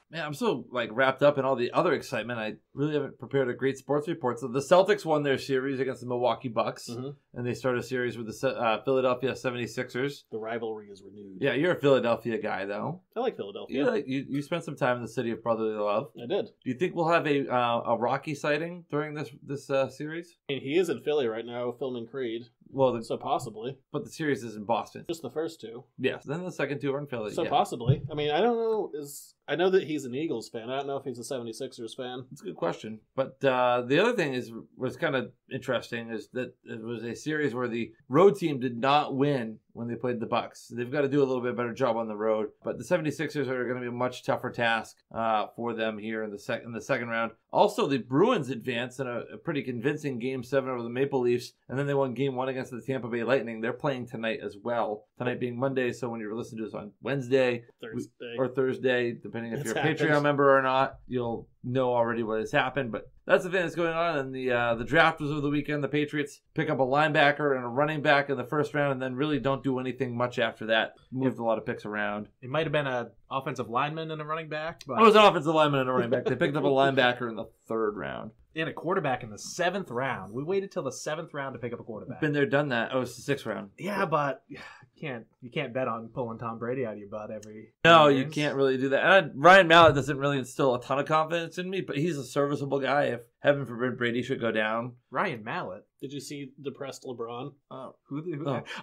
Man, I'm so wrapped up in all the other excitement. I really haven't prepared a great sports report. So the Celtics won their series against the Milwaukee Bucks, and they started a series with the Philadelphia 76ers. The rivalry is renewed. Yeah, you're a Philadelphia guy, though. I like Philadelphia. You spent some time in the city of brotherly love. I did. Do you think we'll have a Rocky sighting during this series? I mean, he is in Philly right now filming Creed. Well, so possibly. But the series is in Boston. Just the first two. Yes. Then the second two are in Philly. So possibly. I mean, I don't know. I know that he's an Eagles fan. I don't know if he's a 76ers fan. It's a good question. But the other thing was kind of interesting is that it was a series where the road team did not win when they played the Bucks. They've got to do a little bit better job on the road. But the 76ers are going to be a much tougher task for them here in the second round. Also, the Bruins advanced in a pretty convincing Game 7 over the Maple Leafs, and then they won Game 1 against the Tampa Bay Lightning. They're playing tonight as well. Tonight being Monday, so when you're listening to this on Wednesday or Thursday, depending if you're a Patreon member or not, you'll know already what has happened. But that's the thing that's going on. And the draft was over the weekend. The Patriots pick up a linebacker and a running back in the first round, and then really don't do anything much after that. Moved a lot of picks around. It might have been an offensive lineman and a running back. But... It was an offensive lineman and a running back. They picked up a linebacker in the third round. And a quarterback in the 7th round. We waited till the 7th round to pick up a quarterback. Been there, done that. Oh, it's the 6th round. Yeah, but you can't bet on pulling Tom Brady out of your butt every. No, you can't really do that. And Ryan Mallett doesn't really instill a ton of confidence in me, but he's a serviceable guy. If heaven forbid Brady should go down. Ryan Mallett. Did you see depressed LeBron?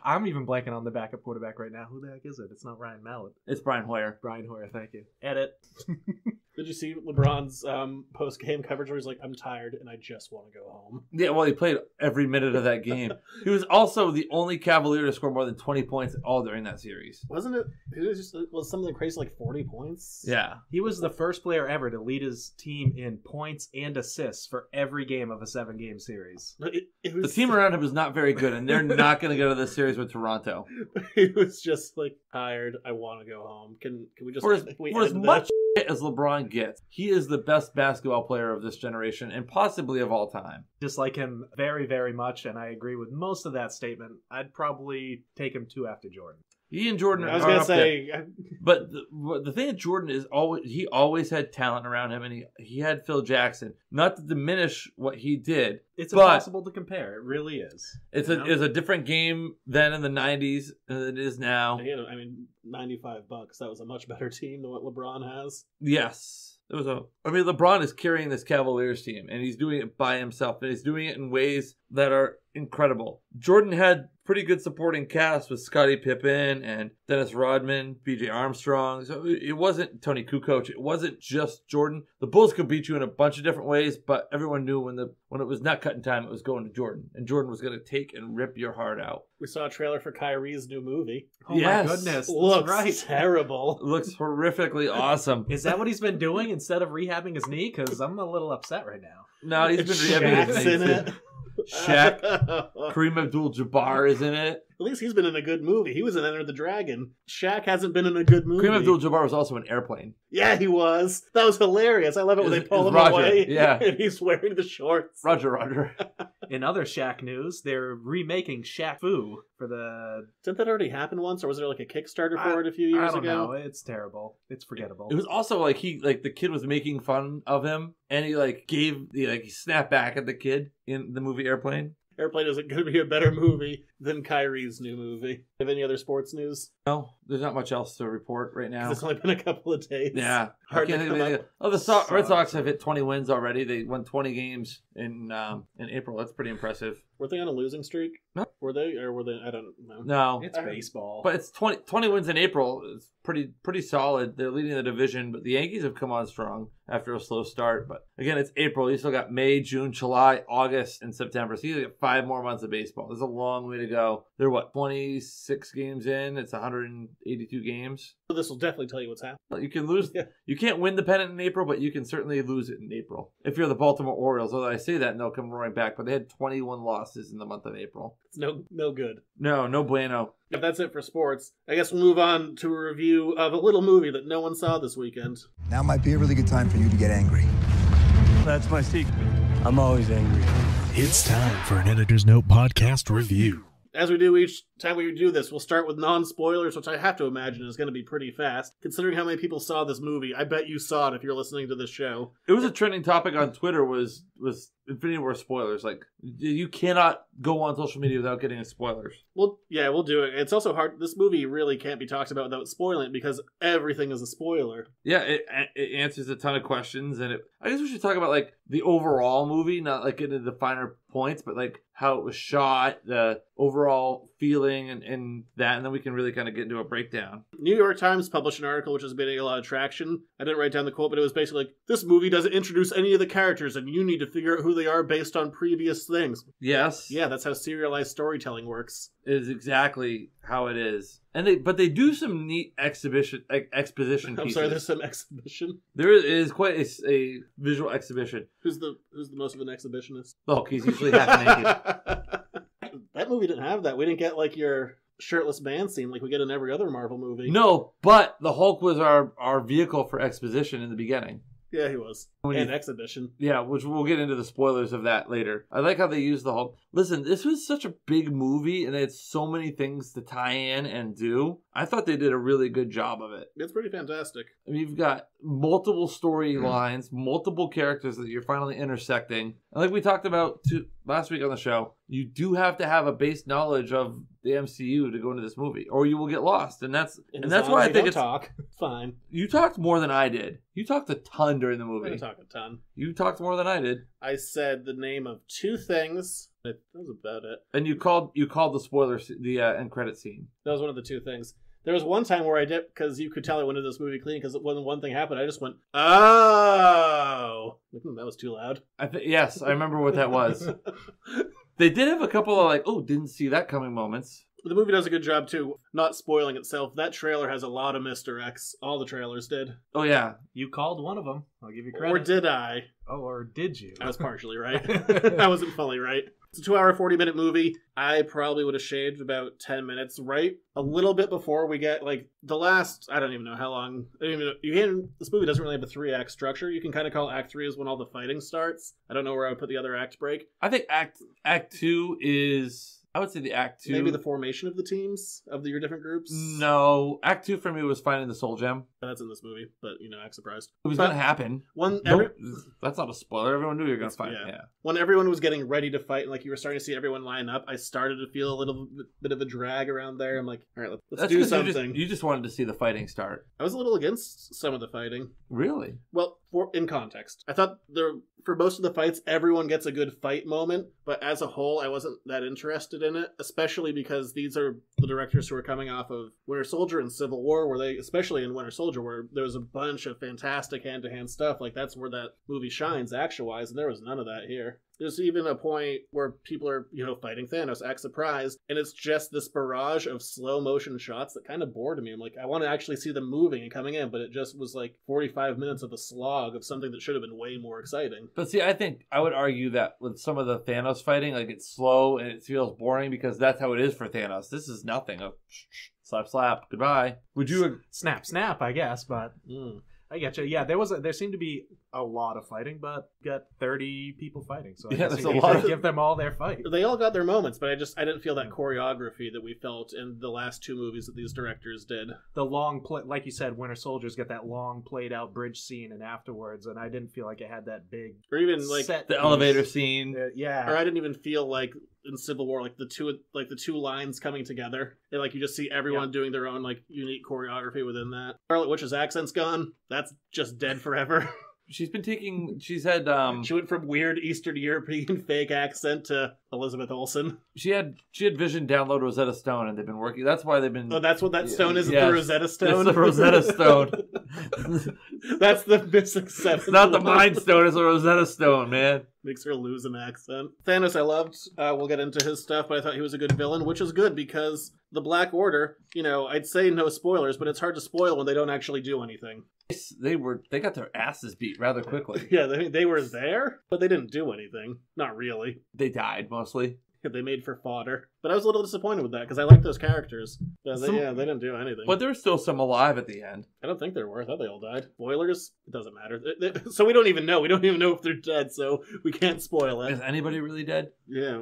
I'm even blanking on the backup quarterback right now. Who the heck is it? It's not Ryan Mallett. It's Brian Hoyer. Brian Hoyer, thank you. Edit. Did you see LeBron's post-game coverage where he's like, I'm tired and I just want to go home? Yeah, well, he played every minute of that game. He was also the only Cavalier to score more than 20 points all during that series. Wasn't it? Was something crazy like 40 points? Yeah. He was the first player ever to lead his team in points and assists for every game of a 7-game series. The team around him was not very good, and they're not going to go to this series with Toronto. He was just like, tired. I want to go home. Can we just... For as much as LeBron gets, he is the best basketball player of this generation and possibly of all time. Dislike him very, very much, and I agree with most of that statement. I'd probably take him 2 after Jordan. He and Jordan. I was gonna say, but the thing with Jordan is he always had talent around him, and he had Phil Jackson. Not to diminish what he did, it's impossible to compare. It really is. It's a different game then in the '90s than it is now. I mean, $95. That was a much better team than what LeBron has. Yes. LeBron is carrying this Cavaliers team, and he's doing it by himself, and he's doing it in ways that are incredible. Jordan had pretty good supporting cast with Scottie Pippen and Dennis Rodman, B.J. Armstrong. So it wasn't Tony Kukoc. It wasn't just Jordan. The Bulls could beat you in a bunch of different ways, but everyone knew when it was not cutting time, it was going to Jordan, and Jordan was going to take and rip your heart out. We saw a trailer for Kyrie's new movie. Oh my goodness. Looks terrible. Looks horrifically awesome. Is that what he's been doing instead of rehabbing his knee? Because I'm a little upset right now. No, he's been rehabbing his knee. Shaq, Kareem Abdul-Jabbar is in it. At least he's been in a good movie. He was in Enter the Dragon. Shaq hasn't been in a good movie. Kareem Abdul-Jabbar was also in Airplane. Yeah, he was. That was hilarious. I love it when they pull him away. Yeah. And he's wearing the shorts. Roger. In other Shaq news, they're remaking Shaq Fu for the... Didn't that already happen once, or was there like a Kickstarter for it a few years ago? I don't know. It's terrible. It's forgettable. It was also like the kid was making fun of him, and he snapped back at the kid in the movie Airplane. Airplane isn't going to be a better movie than Kyrie's new movie. Have any other sports news? No, there's not much else to report right now. It's only been a couple of days. Yeah. Hard to come up. The Red Sox have hit 20 wins already. They won 20 games in April. That's pretty impressive. Were they on a losing streak? No. Were they? Or were they? I don't know. No. It's baseball. But it's 20 wins in April. It's pretty solid. They're leading the division, but the Yankees have come on strong after a slow start. But again, it's April. You still got May, June, July, August, and September. So you got 5 more months of baseball. There's a long way to go. They're 26 games in. It's 182 games. So this will definitely tell you what's happening. Well, you can lose. Yeah. You can't win the pennant in April, but you can certainly lose it in April. If you're the Baltimore Orioles, although I say that and they'll come roaring back, but they had 21 losses in the month of April. It's no good. No bueno. If that's it for sports, I guess we'll move on to a review of a little movie that no one saw this weekend. Now might be a really good time for you to get angry. That's my secret. I'm always angry. It's time for an Editor's Note podcast review. As we do each time we do this, we'll start with non-spoilers, which I have to imagine is going to be pretty fast. Considering how many people saw this movie, I bet you saw it if you're listening to this show. It was a trending topic on Twitter was Infinity War spoilers. Like, you cannot go on social media without getting spoilers. Well, yeah, we'll do it. It's also hard. This movie really can't be talked about without spoiling it because everything is a spoiler. Yeah, it answers a ton of questions, and I guess we should talk about like the overall movie, not like get into the finer points, but like how it was shot, the overall feeling, and that, and then we can really kind of get into a breakdown. New York Times published an article which has been getting a lot of traction. I didn't write down the quote, but it was basically like, this movie doesn't introduce any of the characters, and you need to figure out who they are based on previous things. Yes. Yeah, that's how serialized storytelling works. It is exactly how it is. But they do some neat exposition pieces. I'm sorry, there's some exhibition. There is quite a visual exhibition. Who's the most of an exhibitionist? Oh, he's usually half naked. That movie didn't have that. We didn't get like your shirtless man scene like we get in every other Marvel movie. No, but the Hulk was our vehicle for exposition in the beginning. Yeah, he was. And exhibition. Yeah, which we'll get into the spoilers of that later. I like how they use the Hulk. Listen, this was such a big movie, and they had so many things to tie in and do. I thought they did a really good job of it. It's pretty fantastic. I mean, you've got multiple storylines, multiple characters that you're finally intersecting. And like we talked about last week on the show, you do have to have a base knowledge of the MCU to go into this movie, or you will get lost. And that's why I think it's talk. Fine. You talked more than I did. You talked a ton during the movie. I didn't talk a ton. You talked more than I did. I said the name of 2 things. That was about it. And you called the spoiler, the end credit scene. That was one of the 2 things. There was one time where I did, because you could tell I went into this movie clean, because when one thing happened, I just went, oh! That was too loud. Yes, I remember what that was. They did have a couple of like, oh, didn't see that coming moments. The movie does a good job, too, not spoiling itself. That trailer has a lot of misdirects. All the trailers did. Oh, yeah. You called one of them. I'll give you credit. Or did I? Oh, or did you? I was partially right. I wasn't fully right. It's a 2-hour, 40-minute movie. I probably would have shaved about 10 minutes, right? A little bit before we get, like, the last, I don't even know how long. I don't even know. This movie doesn't really have a 3-act structure. You can kind of call Act 3 is when all the fighting starts. I don't know where I would put the other act break. I think Act 2 is... I would say the Act 2... Maybe the formation of the teams, of your different groups? No. Act 2 for me was finding the Soul Gem. That's in this movie, but, act surprised. It was going to happen. That's not a spoiler. Everyone knew you were going to fight. Yeah. When everyone was getting ready to fight, and like you were starting to see everyone line up, I started to feel a little bit of a drag around there. I'm like, all right, let's do something. You just wanted to see the fighting start. I was a little against some of the fighting. Really? Well, in context, I thought for most of the fights, everyone gets a good fight moment, but as a whole, I wasn't that interested in it, especially because these are the directors who are coming off of Winter Soldier and Civil War, where especially in Winter Soldier, where there was a bunch of fantastic hand-to-hand stuff. Like, that's where that movie shines, action-wise, and there was none of that here. There's even a point where people are, fighting Thanos, act surprised, and it's just this barrage of slow motion shots that kind of bored me. I'm like, I want to actually see them moving and coming in, but it just was like 45 minutes of a slog of something that should have been way more exciting. But see, I think I would argue that with some of the Thanos fighting, like, it's slow and it feels boring because that's how it is for Thanos. This is nothing. Slap, slap, goodbye. Would you... Snap, snap, I guess, but... I get you. Yeah, there seemed to be a lot of fighting, but you got 30 people fighting, so I guess that's you a need lot. to give them all their fight. They all got their moments, but I didn't feel that choreography that we felt in the last 2 movies that these directors did. The long play, like you said, Winter Soldier's got that long played out bridge scene and afterwards, and I didn't feel like it had that big or even like set the piece. elevator scene. Yeah, or I didn't even feel like in Civil War, like the two lines coming together, and like you just see everyone doing their own like unique choreography within that. Scarlet Witch's accent's gone. That's just dead forever. She's had she went from weird Eastern European fake accent to Elizabeth Olsen. She had Vision download Rosetta Stone, and they've been working. That's why they've been. Oh, that's what that stone is. Yes. The Rosetta Stone. It's the Rosetta Stone. That's the missing 7. It's not the Mind Stone. It's the Rosetta Stone, man. Makes her lose an accent. Thanos, I loved. We'll get into his stuff, but I thought he was a good villain, which is good because the Black Order. I'd say no spoilers, but it's hard to spoil when they don't actually do anything. They got their asses beat rather quickly. Yeah, they were there, but they didn't do anything. Not really. They died mostly. they made for fodder. But I was a little disappointed with that because I like those characters. But they didn't do anything. But there were still some alive at the end. I don't think there were. I thought they all died. Spoilers? It doesn't matter. So we don't even know. We don't even know if they're dead, so we can't spoil it. Is anybody really dead? Yeah.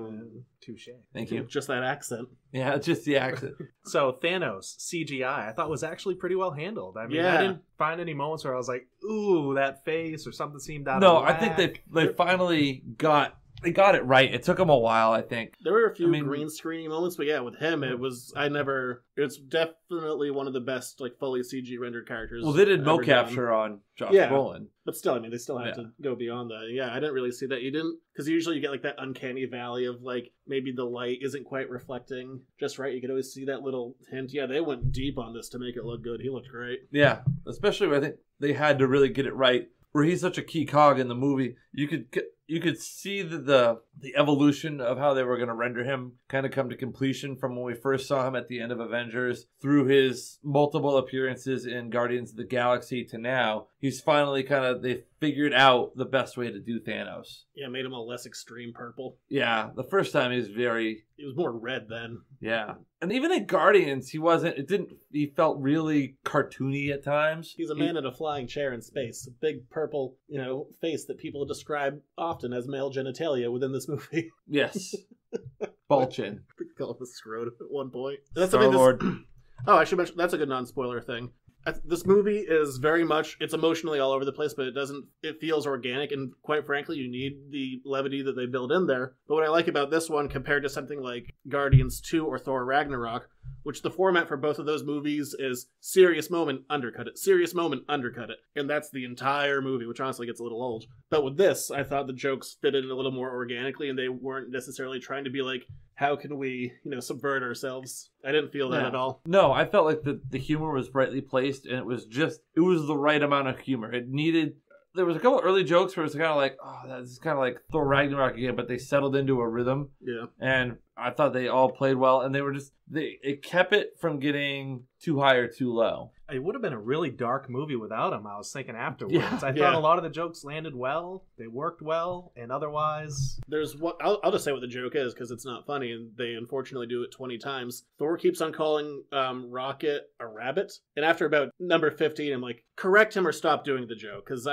Touche. Thank you. Just that accent. Yeah, just the accent. So Thanos CGI, I thought was actually pretty well handled. I mean, Yeah. I didn't find any moments where I was like, "Ooh, that face" or something seemed out No, of I whack. think they finally got it right. It took them a while, I think. There were a few green screening moments, but yeah, with him, it's definitely one of the best, like, fully CG rendered characters. Well, they did ever mocapture done. on Josh Yeah. Brolin. But still, I mean, they still have to go beyond that. Yeah, I didn't really see that. You didn't, because usually you get like that uncanny valley of like maybe the light isn't quite reflecting just right. You could always see that little hint. Yeah, they went deep on this to make it look good. He looked great. Yeah, especially where I think they had to really get it right. Where he's such a key cog in the movie, you could see the evolution of how they were going to render him kind of come to completion from when we first saw him at the end of Avengers through his multiple appearances in Guardians of the Galaxy to now. He's finally they figured out the best way to do Thanos. Yeah, made him a less extreme purple. Yeah, the first time he was more red then. Yeah. And even in Guardians, he felt really cartoony at times. He's a man in a flying chair in space. A big purple, face that people describe often as male genitalia within this movie. Yes. Bulgin. Call him a scrotum at one point. That's Star-Lord. I should mention, that's a good non-spoiler thing. This movie is very much, it's emotionally all over the place, but it feels organic, and quite frankly, you need the levity that they build in there. But what I like about this one, compared to something like Guardians 2 or Thor Ragnarok, which the format for both of those movies is serious moment, undercut it, serious moment, undercut it. And that's the entire movie, which honestly gets a little old. But with this, I thought the jokes fit in a little more organically, and they weren't necessarily trying to be like, how can we, subvert ourselves? I didn't feel that at all. No, I felt like the humor was brightly placed, and it was the right amount of humor. There was a couple early jokes where it was kind of like, oh, that's kind of like Thor Ragnarok again, but they settled into a rhythm. Yeah. And I thought they all played well, and it kept it from getting too high or too low. It would have been a really dark movie without him, I was thinking afterwards. Yeah, I thought a lot of the jokes landed well, they worked well, and otherwise... There's what I'll just say what the joke is, because it's not funny, and they unfortunately do it 20 times. Thor keeps on calling Rocket a rabbit, and after about number 15, I'm like, correct him or stop doing the joke, because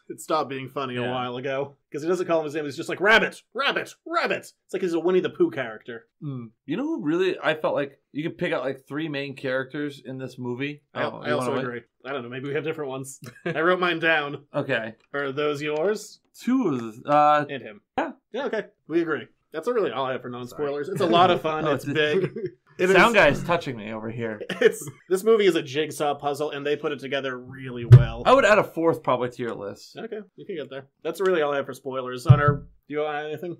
it stopped being funny a while ago. Because he doesn't call him his name, he's just like, rabbit, rabbit, rabbit. It's like he's a Winnie the Pooh character. You know who really, I felt like you could pick out like 3 main characters in this movie? I also agree. I don't know, maybe we have different ones. I wrote mine down. Okay. Are those yours? 2 of and him. Yeah, okay. We agree. That's really all I have for non-spoilers. It's a lot of fun. It's big. Sound guy is touching me over here. This movie is a jigsaw puzzle, and they put it together really well. I would add a 4th probably to your list. Okay, you can get there. That's really all I have for spoilers. Do you want to add anything?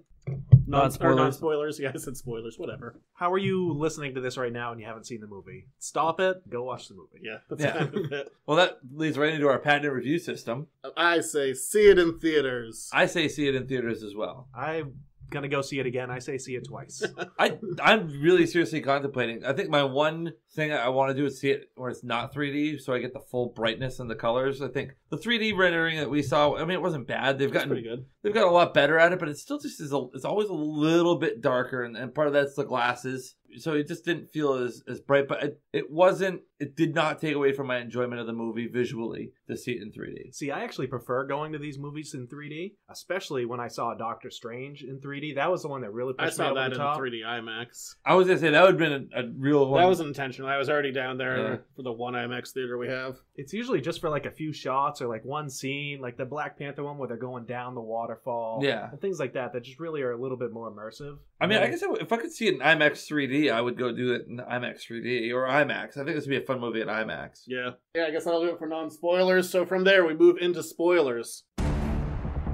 Non-spoilers? Yeah, I said spoilers. Whatever. How are you listening to this right now and you haven't seen the movie? Stop it. Go watch the movie. Yeah, that's kind of it. Well, that leads right into our patent review system. I say see it in theaters. I say see it in theaters as well. I'm gonna go see it again. I say see it twice. I'm really seriously contemplating. I think my one thing I want to do is see it where it's not 3D, so I get the full brightness and the colors. I think the 3D rendering that we saw, I mean, it wasn't bad. They've gotten pretty good. They've got a lot better at it, but it still just is. It's always a little bit darker, and part of that's the glasses. So it just didn't feel as bright, but it did not take away from my enjoyment of the movie visually to see it in 3D. See, I actually prefer going to these movies in 3D, especially when I saw Doctor Strange in 3D. That was the one that really pushed me over the top. I saw that in 3D IMAX. I was going to say, that would have been a real one. That was intentional. I was already down there for the one IMAX theater we have. It's usually just for like a few shots or like one scene, like the Black Panther one where they're going down the waterfall. Yeah. And things like that just really are a little bit more immersive. I mean, I guess if I could see it in IMAX 3D, I would go do it in IMAX 3D or IMAX. I think this would be a fun movie at IMAX. Yeah, I guess that'll do it for non-spoilers. So from there, we move into spoilers.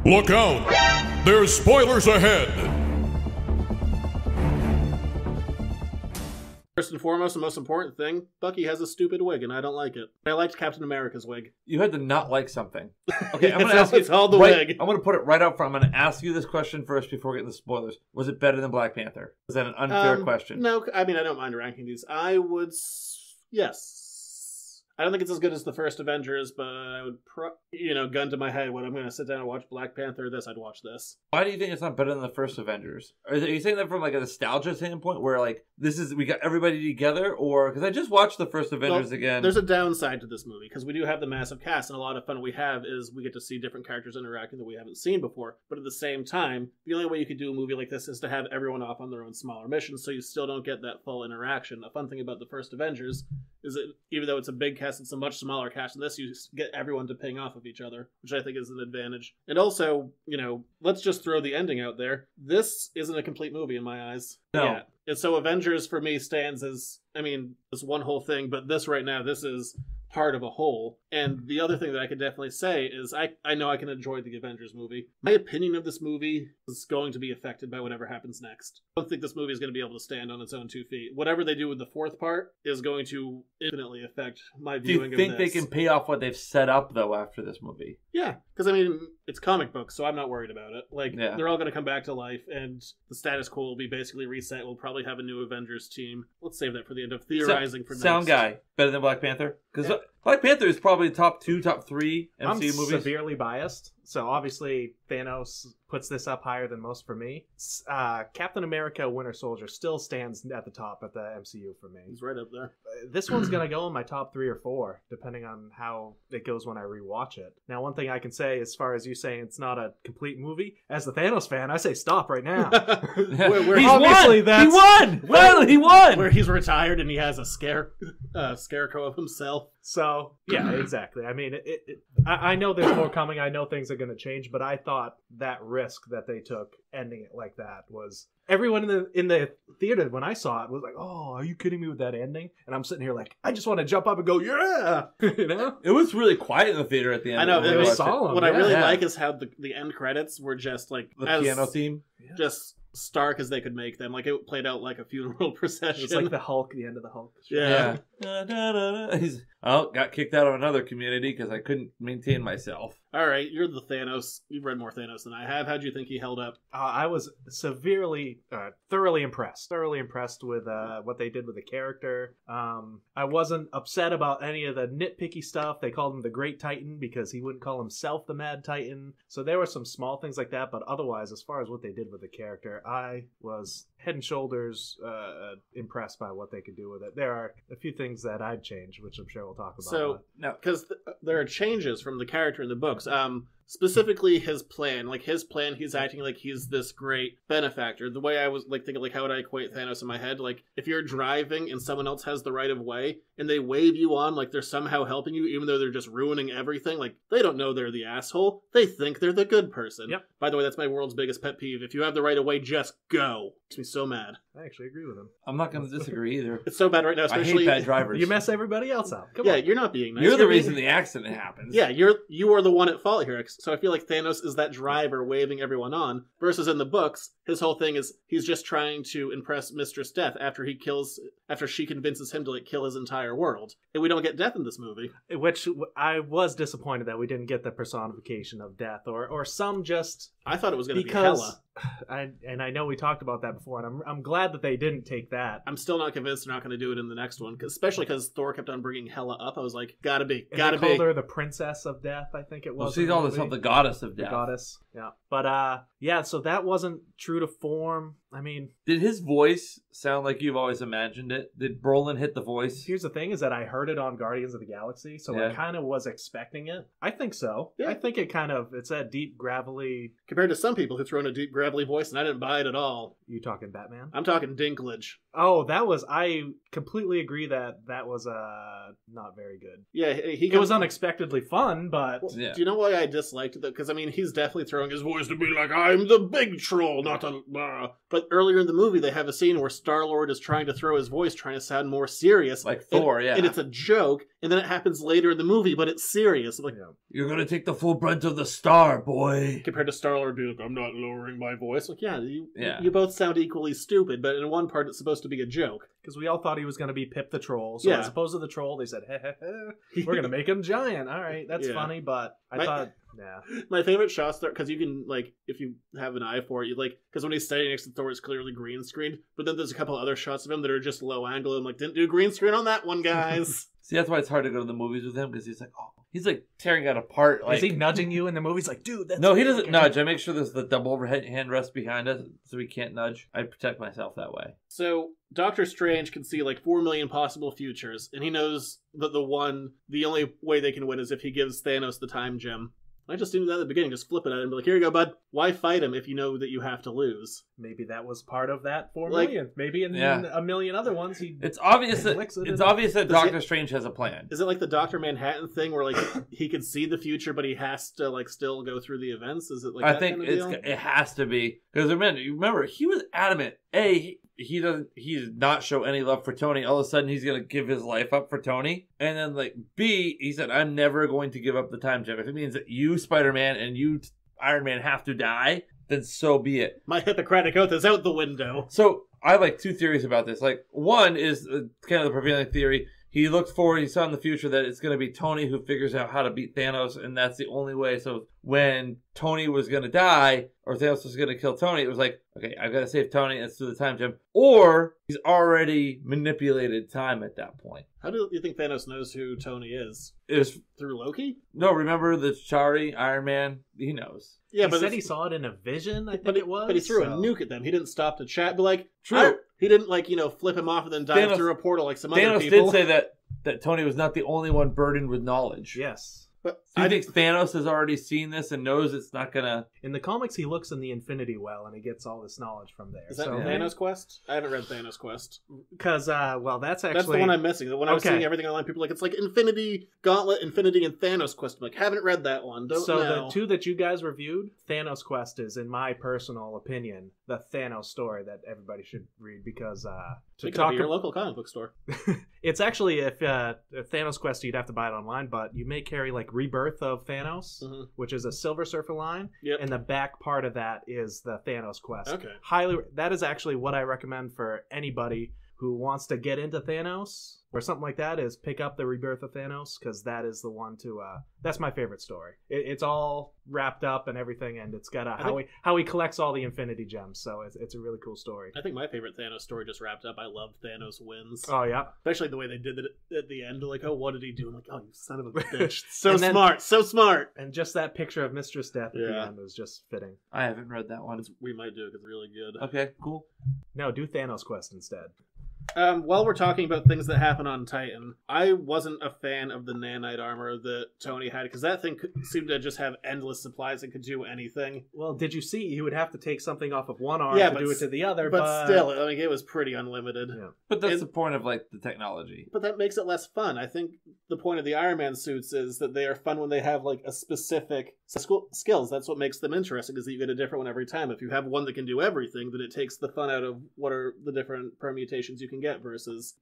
Look out! There's spoilers ahead! First and foremost, the most important thing, Bucky has a stupid wig, and I don't like it. I liked Captain America's wig. You had to not like something. Okay, I'm going to ask It's all the wig. I'm going to put it right up front. I'm going to ask you this question first before we get into spoilers. Was it better than Black Panther? Was that an unfair question? No, I mean, I don't mind ranking these. I would... Yes. I don't think it's as good as the first Avengers, but I would, gun to my head when I'm going to sit down and watch Black Panther or this, I'd watch this. Why do you think it's not better than the first Avengers? Are you saying that from like a nostalgia standpoint, where like we got everybody together, or because I just watched the first Avengers again? There's a downside to this movie because we do have the massive cast, and a lot of fun we have is we get to see different characters interacting that we haven't seen before. But at the same time, the only way you could do a movie like this is to have everyone off on their own smaller missions, so you still don't get that full interaction. A fun thing about the first Avengers is that even though it's a big cast, it's a much smaller cast than this, you get everyone to ping off of each other, which I think is an advantage. And also, let's just throw the ending out there. This isn't a complete movie in my eyes. No. Yeah. And so Avengers for me stands as, this one whole thing, but this right now, this is part of a whole. And the other thing that I could definitely say is I know I can enjoy the Avengers movie. My opinion of this movie is going to be affected by whatever happens next. I don't think this movie is going to be able to stand on its own 2 feet. Whatever they do with the fourth part is going to infinitely affect my viewing of this. Do you think they can pay off what they've set up, though, after this movie? Yeah, because, it's comic books, so I'm not worried about it. They're all going to come back to life, and the status quo will be basically reset. We'll probably have a new Avengers team. Let's save that for the end of theorizing for next. Sound guy, better than Black Panther? Because Black Panther is probably top 2, top 3 MCU movies. I'm severely biased, so obviously Thanos puts this up higher than most for me. Captain America Winter Soldier still stands at the top at the MCU for me. He's right up there. This one's going to go in my top 3 or 4, depending on how it goes when I rewatch it. Now, one thing I can say, as far as you saying it's not a complete movie, as the Thanos fan, I say stop right now. He won! Well, he won! Where he's retired and he has a scarecrow of himself. So, yeah, exactly. I know there's more coming. I know things are going to change, but I thought that risk that they took ending it like that was... Everyone in the theater, when I saw it, was like, oh, are you kidding me with that ending? And I'm sitting here like, I just want to jump up and go, yeah! It was really quiet in the theater at the end. I know. It was solemn. What I really like is how the end credits were just like... The piano theme? Just stark as they could make them. Like, it played out like a funeral procession. It's like the Hulk, the end of the Hulk. Yeah. He's got kicked out of another community because I couldn't maintain myself. All right, you're the Thanos. You've read more Thanos than I have. How'd you think he held up? I was thoroughly impressed. Thoroughly impressed with what they did with the character. I wasn't upset about any of the nitpicky stuff. They called him the Great Titan because he wouldn't call himself the Mad Titan. So there were some small things like that, but otherwise, as far as what they did with the character, I was head and shoulders impressed by what they could do with it. There are a few things that I'd change, which I'm sure we'll talk about. So, because there are changes from the character in the books. Specifically his plan. Like, his plan, he's acting like he's this great benefactor. The way I was thinking, how would I equate Thanos in my head? Like, if you're driving and someone else has the right of way and they wave you on like they're somehow helping you, even though they're just ruining everything, like, they don't know they're the asshole. They think they're the good person. Yep. By the way, that's my world's biggest pet peeve. If you have the right of way, just go. Makes me so mad. I actually agree with him. I'm not going to disagree either. It's so bad right now, especially... I hate bad drivers. You mess everybody else up. Come on. You're not being nice. You're the reason the accident happens. Yeah, you are the one at fault here. So I feel like Thanos is that driver waving everyone on, versus in the books, his whole thing is he's just trying to impress Mistress Death after she convinces him to kill his entire world. And we don't get Death in this movie. Which I was disappointed that we didn't get the personification of Death or some just... I thought it was going to be Hela. I know we talked about that before, and I'm glad that they didn't take that. I'm still not convinced they're not going to do it in the next one, especially because Thor kept on bringing Hela up. I was like, gotta be. They called her the Princess of Death, I think it was. Well, she's all the Goddess of Death. The Goddess, yeah. But, so that wasn't true to form. Did his voice sound like you've always imagined it? Did Brolin hit the voice? Here's the thing, is that I heard it on Guardians of the Galaxy, so I kind of was expecting it. I think so. Yeah. I think it's that deep, gravelly... Compared to some people who throw in a deep, gravelly voice, and I didn't buy it at all. You talking Batman? I'm talking Dinklage. Oh, I completely agree that was not very good. Yeah, it was unexpectedly fun, but... Well, do you know why I disliked it, though? Because, he's definitely throwing his voice to be like, I'm the big troll, not a... But earlier in the movie, they have a scene where Star-Lord is trying to throw his voice, trying to sound more serious. Like Thor, yeah. And it's a joke, and then it happens later in the movie, but it's serious. I'm like, you're going to take the full brunt of the star, boy. Compared to Star-Lord being like, I'm not lowering my voice. Like, you both sound equally stupid, but in one part it's supposed to be a joke. Because we all thought he was going to be Pip the Troll. So as opposed to the troll, they said, we're going to make him giant. All right, that's funny, but I thought... Yeah. My favorite shots there, because you can, if you have an eye for it, because when he's standing next to Thor, it's clearly green screened, but then there's a couple other shots of him that are just low angle, and didn't do green screen on that one, guys. See, that's why it's hard to go to the movies with him, because he's like, he's like tearing it apart. Like, is he nudging you in the movies? Like, dude, that's no, he doesn't nudge. I make sure there's the double overhead hand rest behind us, so he can't nudge. I protect myself that way. So Doctor Strange can see like 4 million possible futures, and he knows that the only way they can win is if he gives Thanos the time gem. I just knew that at the beginning, just flip it at him and be like, here you go, bud. Why fight him if you know that you have to lose? Maybe that was part of that 4 Like, million. Maybe in a million other ones, It's obvious that Doctor Strange has a plan. Is it like the Dr. Manhattan thing where like he can see the future, but he has to like still go through the events? Is it like I that think kind of deal? it has to be, because remember he was adamant. He did not show any love for Tony. All of a sudden he's gonna give his life up for Tony, and then like B, he said, I'm never going to give up the time gem. If it means that you, Spider-Man, and you, Iron Man, have to die, then so be it. My Hippocratic Oath is out the window. So I have like two theories about this. Like, one is kind of the prevailing theory. He looked forward, he saw in the future that it's going to be Tony who figures out how to beat Thanos, and that's the only way. So when Tony was going to die, or Thanos was going to kill Tony, it was like, okay, I've got to save Tony, let's do the time gem. Or he's already manipulated time at that point. How do you think Thanos knows who Tony is? It was through Loki? No, remember the Chari, Iron Man? He knows. Yeah, he but said he saw it in a vision, I think it was. But he threw a nuke at them. He didn't stop to chat, but like, true. He didn't like, flip him off and then dive through a portal like some other people. Thanos did say that Tony was not the only one burdened with knowledge. Yes. But I think Thanos has already seen this and knows it's not gonna. In the comics, he looks in the Infinity Well and he gets all this knowledge from there. Is that Thanos Quest? I haven't read Thanos Quest. Because, that's actually... That's the one I'm missing. When I was seeing everything online, people are like, it's like Infinity Gauntlet, Infinity, and Thanos Quest. I'm like, haven't read that one. Don't know. The two that you guys reviewed, Thanos Quest is, in my personal opinion, the Thanos story that everybody should read because... It could be your local comic book store. It's actually, if Thanos Quest, you'd have to buy it online, but you may carry like Rebirth of Thanos, which is a Silver Surfer line, and the back part of that is the Thanos Quest. Okay. That is actually what I recommend for anybody who wants to get into Thanos or something like that, is pick up the Rebirth of Thanos, because that is the one to that's my favorite story. It's all wrapped up and everything, and it's got how he collects all the Infinity Gems, so it's a really cool story. I think my favorite Thanos story just wrapped up. I loved Thanos wins. Oh yeah, especially the way they did it at the end. Like, oh, what did he do? I'm like, oh, you son of a bitch. So smart. And just that picture of Mistress Death at the end was just fitting. I haven't read that one. We might do it because it's really good. Okay, cool. No, do Thanos Quest instead. While we're talking about things that happen on Titan, I wasn't a fan of the nanite armor that Tony had, because that thing seemed to just have endless supplies and could do anything. Well, did you see? He would have to take something off of one arm to do it to the other. But still, I mean, it was pretty unlimited. Yeah. But that's the point of like the technology. But that makes it less fun. I think the point of the Iron Man suits is that they are fun when they have like a specific skills. That's what makes them interesting, is that you get a different one every time. If you have one that can do everything, then it takes the fun out of what are the different permutations you can get versus,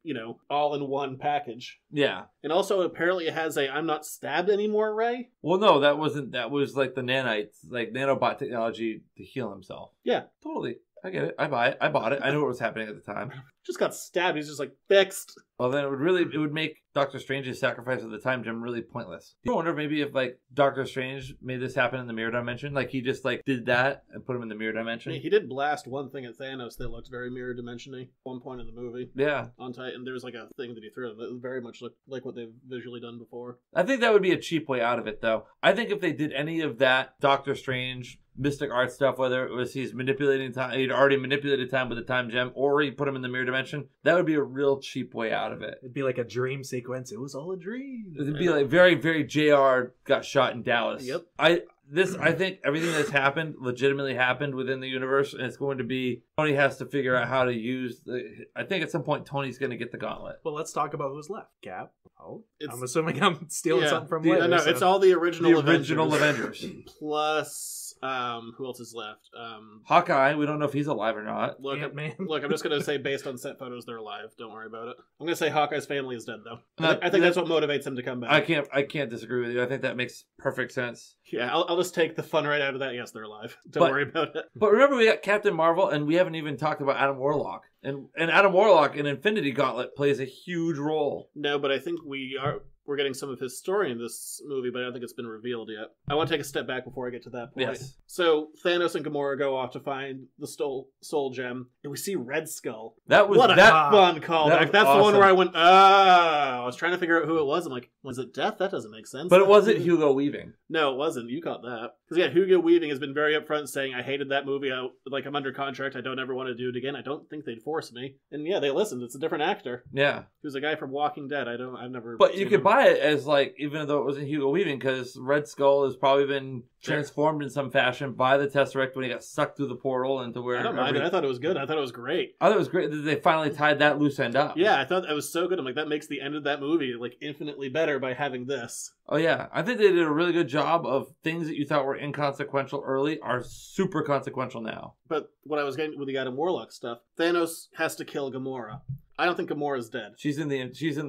all in one package. Yeah. And also apparently it has a I'm not stabbed anymore ray. Well, no, that was like the nanites, like nanobot technology to heal himself. Yeah. Totally. I get it. I buy it. I bought it. I knew what was happening at the time. Just got stabbed. He's just like fixed. Well, then it would make Doctor Strange's sacrifice of the time gem really pointless. I wonder maybe if like Doctor Strange made this happen in the mirror dimension, like he just like did that and put him in the mirror dimension. I mean, he did blast one thing at Thanos that looked very mirror dimension-y at one point in the movie. Yeah. On Titan, there was like a thing that he threw that very much looked like what they've visually done before. I think that would be a cheap way out of it, though. I think if they did any of that Doctor Strange mystic art stuff, whether it was he's manipulating time, he'd already manipulated time with the time gem, or he put him in the mirror dimension, that would be a real cheap way out of it. It'd be like a dream sequence. It was all a dream. It'd be like very, very JR got shot in Dallas. Yep. I think everything that's happened legitimately happened within the universe, and it's going to be Tony has to figure out how to use I think at some point Tony's going to get the gauntlet. Well, let's talk about who's left. Cap. Oh, I'm assuming I'm stealing something from later. No, it's all the original Avengers. Plus, who else is left? Hawkeye. We don't know if he's alive or not. Look, I'm just going to say based on set photos, they're alive. Don't worry about it. I'm going to say Hawkeye's family is dead, though. I think that's what motivates him to come back. I can't disagree with you. I think that makes perfect sense. Yeah, I'll just take the fun right out of that. Yes, they're alive. Don't worry about it. But remember, we got Captain Marvel, and we haven't even talked about Adam Warlock. And Adam Warlock in Infinity Gauntlet plays a huge role. No, but I think we're getting some of his story in this movie, but I don't think it's been revealed yet. I want to take a step back before I get to that point. Yes. So Thanos and Gamora go off to find the Soul Gem, and we see Red Skull. That was what a fun callback. That's awesome. the one where I went, I was trying to figure out who it was. I'm like, was it Death? That doesn't make sense. But it wasn't Hugo Weaving. No, it wasn't. You caught that. Because yeah, Hugo Weaving has been very upfront saying, I hated that movie. I'm under contract. I don't ever want to do it again. I don't think they'd force me. And yeah, they listened. It's a different actor. Yeah. Who's a guy from Walking Dead. I've never. But you could buy it as like, even though it wasn't Hugo Weaving, because Red Skull has probably been transformed in some fashion by the Tesseract when he got sucked through the portal into where. I don't mind it. I thought it was good. I thought it was great. I thought it was great that they finally tied that loose end up. Yeah, I thought that was so good. I'm like, that makes the end of that movie like infinitely better by having this. Oh yeah, I think they did a really good job of things that you thought were inconsequential early are super consequential now. But what I was getting with the Adam Warlock stuff, Thanos has to kill Gamora. I don't think Gamora's dead. She's in the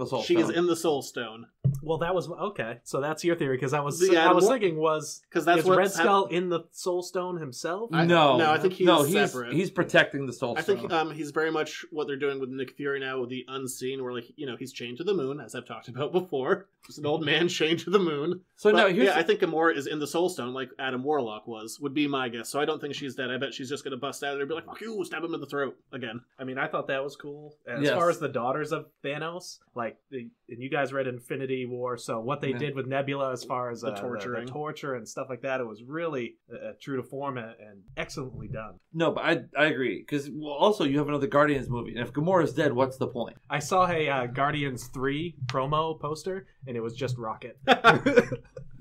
Soul Stone. She is in the Soul Stone. Well, that was okay. So that's your theory, because I was Yeah, thinking was that's is what Red Skull in the Soul Stone himself? No, I think he's separate. He's protecting the Soul I Stone. think he's very much what they're doing with Nick Fury now with the Unseen, where he's chained to the moon, as I've talked about before. Just an old man chained to the moon. So but, no, I think Gamora is in the Soul Stone, like Adam Warlock would be my guess. So I don't think she's dead. I bet she's just going to bust out of there and be like, "Fuck you!" Stab him in the throat again. I mean, I thought that was cool. As far as the daughters of Thanos, and you guys read Infinity War, so what they did with Nebula as far as the torture and stuff like that, it was really true to form and excellently done. No, but I agree, because also you have another Guardians movie, and if Gamora's dead, what's the point? I saw a Guardians 3 promo poster, and it was just Rocket.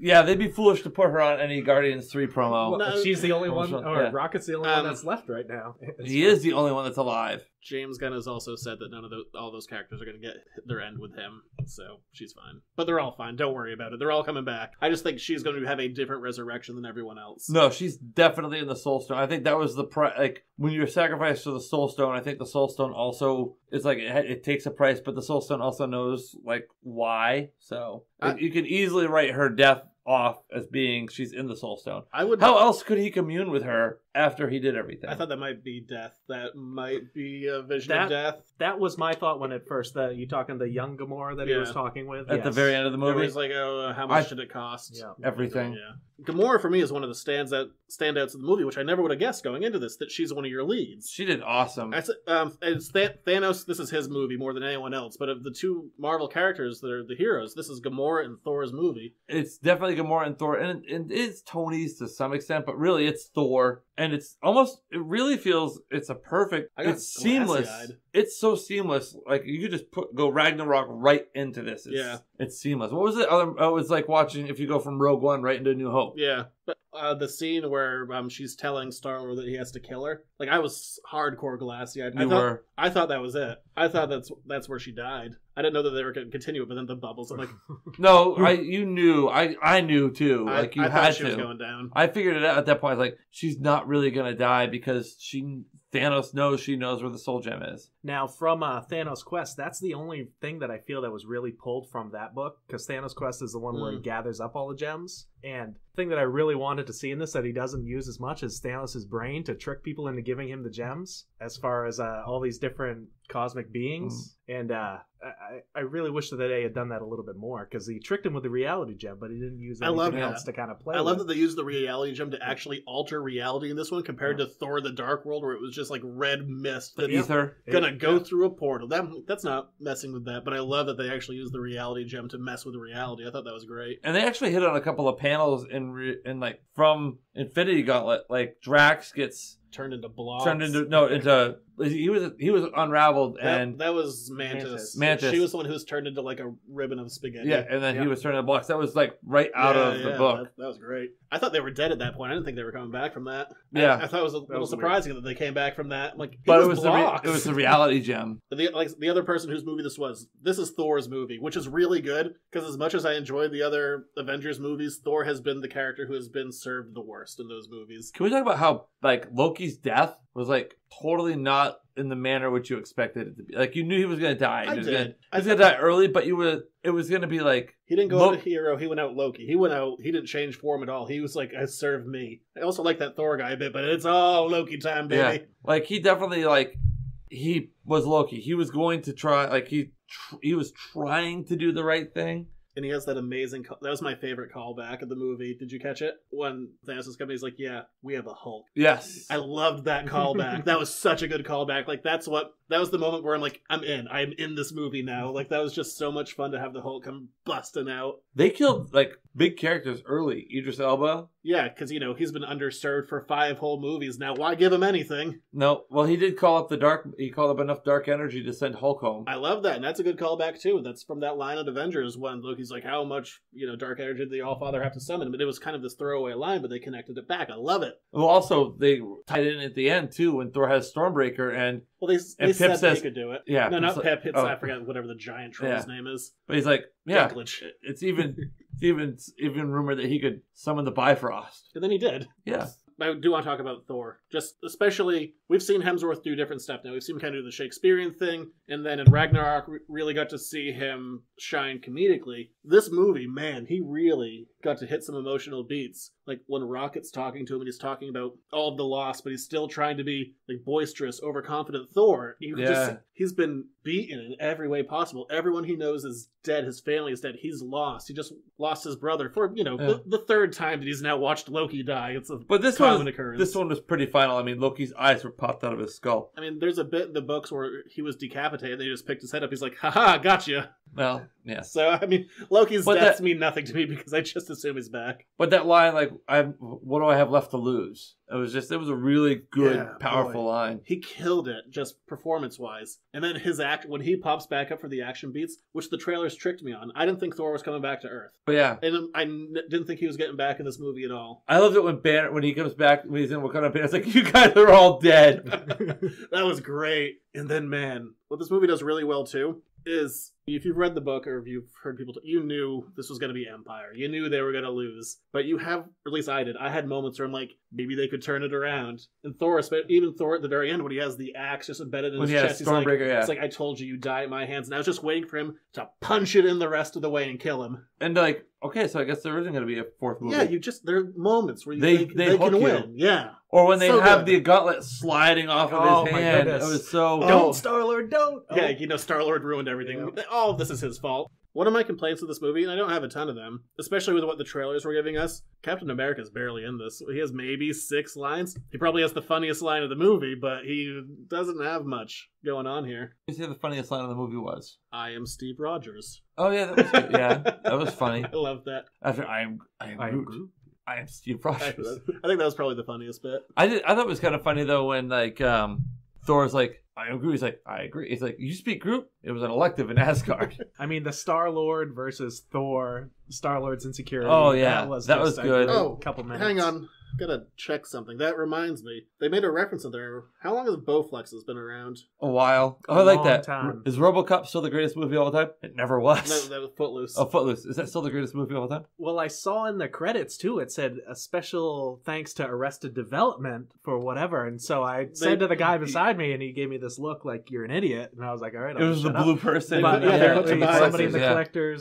Yeah, they'd be foolish to put her on any Guardians 3 promo. Well, she's the only one, or yeah. Rocket's the only one that's left right now. He is the only one that's alive. James Gunn has also said that all those characters are going to get their end with him, so she's fine. But they're all fine. Don't worry about it. They're all coming back. I just think she's going to have a different resurrection than everyone else. No, she's definitely in the Soul Stone. I think that was the when you're sacrificed to the Soul Stone. I think the Soul Stone also is like it takes a price, but the Soul Stone also knows like why. So you could easily write her death off as being she's in the Soul Stone. How else could he commune with her after he did everything? I thought that might be death. That might be a vision of death. That was my thought when at first you talking the young Gamora that he was talking with at the very end of the movie. It was like, how much did it cost? Yeah, everything. Yeah, Gamora for me is one of the standouts of the movie, which I never would have guessed going into this that she's one of your leads. She did awesome. It's Thanos. This is his movie more than anyone else. But of the two Marvel characters that are the heroes, this is Gamora and Thor's movie. It's definitely Gamora and Thor, and it's Tony's to some extent, but really it's Thor, and it really feels it's a perfect. It's seamless. It's so seamless. Like you could just go Ragnarok right into this. It's seamless. What was it? Oh, it's like watching if you go from Rogue One right into New Hope. Yeah, but the scene where she's telling Star-Lord that he has to kill her. Like I was hardcore glassy-eyed. I thought that was it. I thought that's where she died. I didn't know that they were going to continue it, but then the bubbles. I'm like, no, you knew. I knew too. Like you I had thought she to. was going down. I figured it out at that point. Like she's not really going to die because Thanos knows she knows where the Soul Gem is. Now, from Thanos Quest, that's the only thing that I feel that was really pulled from that book, because Thanos Quest is the one where he gathers up all the gems. And the thing that I really wanted to see in this that he doesn't use as much is Thanos' brain to trick people into giving him the gems, as far as all these different cosmic beings. And I really wish that they had done that a little bit more, because he tricked him with the reality gem, but he didn't use anything else to kind of play with. I love that they used the reality gem to actually alter reality in this one compared to Thor the Dark World, where it was just like red mist that's gonna go through a portal. That's not messing with that, but I love that they actually used the reality gem to mess with reality. I thought that was great. And they actually hit on a couple of panels in like from Infinity Gauntlet. Like Drax gets turned into blobs. He was unraveled, and that was Mantis. She was the one who was turned into like a ribbon of spaghetti. Yeah, and then he was turned into blocks. That was like right out of the book. That was great. I thought they were dead at that point. I didn't think they were coming back from that. Yeah, I thought it was a little surprising that they came back from that. Like, but it was the reality gem. The other person whose movie this is Thor's movie, which is really good because as much as I enjoyed the other Avengers movies, Thor has been the character who has been served the worst in those movies. Can we talk about how like Loki's death was like totally not in the manner which you expected it to be? Like you knew he was going to die. He was going to die early, but it was going to be like he didn't go out hero. He went out Loki. He went out. He didn't change form at all. He was like, serve me. I also like that Thor guy a bit, but it's all Loki time, baby. Yeah. Like he definitely like he was Loki. He was going to try, like, he was trying to do the right thing. And he has that amazing... That was my favorite callback of the movie. Did you catch it? When Thanos' company is like, yeah, we have a Hulk. Yes. I loved that callback. That was such a good callback. Like, that was the moment where I'm like, I'm in this movie now. Like, that was just so much fun to have the Hulk come busting out. They killed, like, big characters early. Idris Elba. Yeah, because, he's been underserved for 5 whole movies now. Why give him anything? No, well, he did call up he called up enough dark energy to send Hulk home. I love that, and that's a good callback, too. That's from that line of Avengers when Loki's like, how much, dark energy did the All-Father have to summon? But it was kind of this throwaway line, but they connected it back. I love it. Well, also, they tied it in at the end, too, when Thor has Stormbreaker, and... Well, they Pip said says, he could do it. Yeah. No, not like, Pip. I forgot whatever the giant troll's name is. But he's like, yeah, Dinklage. it's even rumored that he could summon the Bifrost. And then he did. Yeah. I do want to talk about Thor. Just especially, we've seen Hemsworth do different stuff now. We've seen him kind of do the Shakespearean thing, and then in Ragnarok, we really got to see him shine comedically. This movie, man, he really got to hit some emotional beats. Like when Rocket's talking to him and he's talking about all of the loss, but he's still trying to be like boisterous, overconfident Thor. He's been beaten in every way possible. Everyone he knows is dead. His family is dead. He's lost. He just lost his brother for, the third time that he's now watched Loki die. It's a common occurrence. This one was pretty final. I mean, Loki's eyes were popped out of his skull. I mean, there's a bit in the books where he was decapitated. They just picked his head up. He's like, haha, gotcha. Well, yeah. So, I mean, Loki's deaths mean nothing to me because I just assume he's back. But that line, like, what do I have left to lose? It was a really good, powerful line. He killed it, just performance-wise. And then his when he pops back up for the action beats, which the trailers tricked me on. I didn't think Thor was coming back to Earth. But yeah. And I didn't think he was getting back in this movie at all. I loved it when he comes back, when he's in Wakanda, it's like, you guys are all dead. That was great. And then, man, what this movie does really well, too, is if you've read the book or if you've heard people you knew this was going to be Empire. You knew they were going to lose. But you have, or at least I did, I had moments where I'm like, maybe they could turn it around. And Thor, even Thor at the very end when he has the axe just embedded in his chest, it's like, I told you die at my hands. And I was just waiting for him to punch it in the rest of the way and kill him. And like, okay, so I guess there isn't going to be a fourth movie. Yeah, there are moments where they can win. Yeah. Or when they have the gauntlet sliding off of his hand. Goodness. It was so... Don't, Star-Lord, don't! Yeah, Star-Lord ruined everything. Yeah. All of this is his fault. One of my complaints with this movie, and I don't have a ton of them, especially with what the trailers were giving us, Captain America's barely in this. He has maybe 6 lines. He probably has the funniest line of the movie, but he doesn't have much going on here. You say the funniest line of the movie was? I am Steve Rogers. Oh yeah, that was good. Yeah, that was funny. I love that. After I am Groot. I am Steve Rogers. I think that was probably the funniest bit. I thought it was kind of funny though when like Thor's like, I am Groot. He's like, I agree. He's like, you speak Groot? It was an elective in Asgard. I mean, the Star-Lord versus Thor, Star-Lord's insecurity. Oh yeah, that was good. Oh, couple minutes. Hang on. Gotta check something. That reminds me. They made a reference in there. How long has Bowflexes been around? A while. Oh, I like that. Time. Is RoboCop still the greatest movie of all time? It never was. No, that was Footloose. Oh, Footloose. Is that still the greatest movie of all time? Well, I saw in the credits, too, it said a special thanks to Arrested Development for whatever. And so I said to the guy beside me, and he gave me this look like, you're an idiot. And I was like, all right, I'll shut up. It was the blue person. But, somebody in the collectors.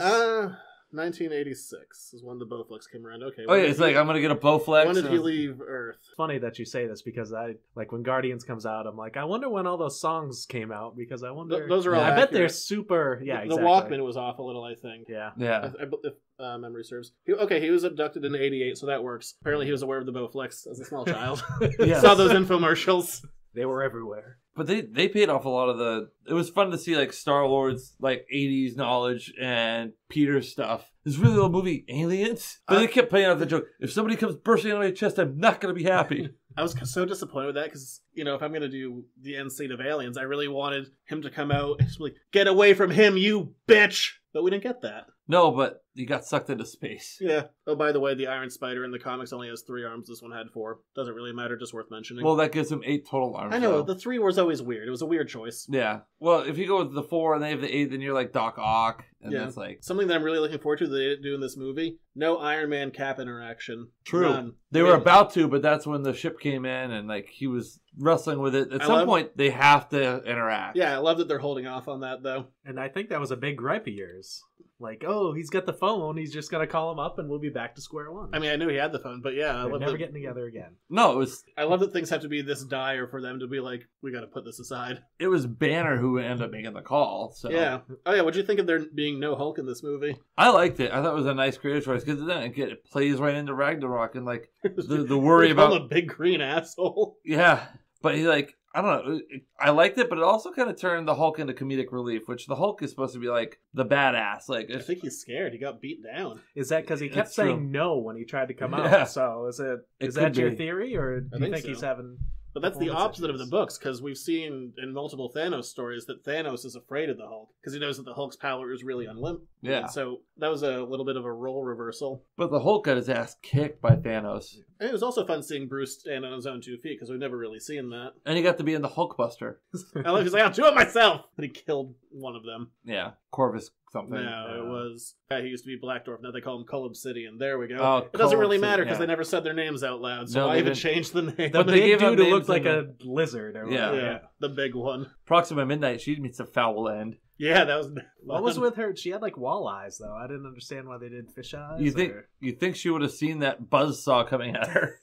1986 is when the Bowflex came around. Okay. It's like, I'm going to get a Bowflex. When did he leave Earth? It's funny that you say this because when Guardians comes out, I'm like, I wonder when all those songs came out because I wonder. Those are all I accurate. bet they're super. Yeah, the Walkman was off a little, I think. Yeah. Yeah. If memory serves. He was abducted in 88, so that works. Apparently he was aware of the Bowflex as a small child. Yes. Saw those infomercials. They were everywhere. But they paid off a lot of the... It was fun to see, like, Star-Lord's, like, 80s knowledge and Peter's stuff. This really old movie, Aliens? But they kept playing out the joke, if somebody comes bursting out of my chest, I'm not going to be happy. I was so disappointed with that because, if I'm going to do the end scene of Aliens, I really wanted him to come out and just be like, get away from him, you bitch! But we didn't get that. No, but he got sucked into space. Yeah. Oh, by the way, the Iron Spider in the comics only has 3 arms. This one had 4. Doesn't really matter, just worth mentioning. Well, that gives him 8 total arms. I know, though. the 3 was always weird. It was a weird choice. Yeah. Well, if you go with the 4 and they have the 8, then you're like Doc Ock. And yeah. that's like... Something that I'm really looking forward to that they didn't do in this movie. No Iron Man Cap interaction. True. None. They were about to, but that's when the ship came in and like he was wrestling with it. At some point, they have to interact. Yeah, I love that they're holding off on that, though. And I think that was a big gripe of yours. Like, oh, he's got the phone. He's just gonna call him up, and we'll be back to square one. I mean, I knew he had the phone, but yeah, I They're love never that. getting together again. No, it was I love that things have to be this dire for them to be like, we got to put this aside. Banner who ended up making the call. So Yeah. Oh yeah. What'd you think of there being no Hulk in this movie? I liked it. I thought it was a nice creative choice because then it plays right into Ragnarok and like the worry Call him about a big green asshole. yeah. But he like I don't know. I liked it, but it also kind of turned the Hulk into comedic relief, which the Hulk is supposed to be like the badass. Like I think he's scared. He got beat down. Is that because he kept It's saying true. no when he tried to come out? Yeah. So is It that could your be. theory, or do I you think think so. he's having? But that's the performance opposite of issues? the books, because we've seen in multiple Thanos stories that Thanos is afraid of the Hulk because he knows that the Hulk's power is really unlimited. Yeah. So that was a little bit of a role reversal. but the Hulk got his ass kicked by Thanos, And it was also fun seeing Bruce stand on his own 2 feet because we've never really seen that. and he got to be in the Hulkbuster. I love he's like, I'll do it myself, but he killed one of them. Yeah, Corvus something. No, it was he used to be Black Dwarf. Now they call him Colobsidian. There we go. Oh, it doesn't really Colobsidian, matter because yeah. they never said their names out loud. So No, why they even didn't. change the name? The But they big gave him dude who names looked like in a lizard. Or Yeah. whatever. yeah, the big one. Proxima Midnight, she meets a foul end. Yeah, that was. What was with her? She had like wall eyes, though. I didn't understand why they did fish eyes. You think she would have seen that buzzsaw coming at her?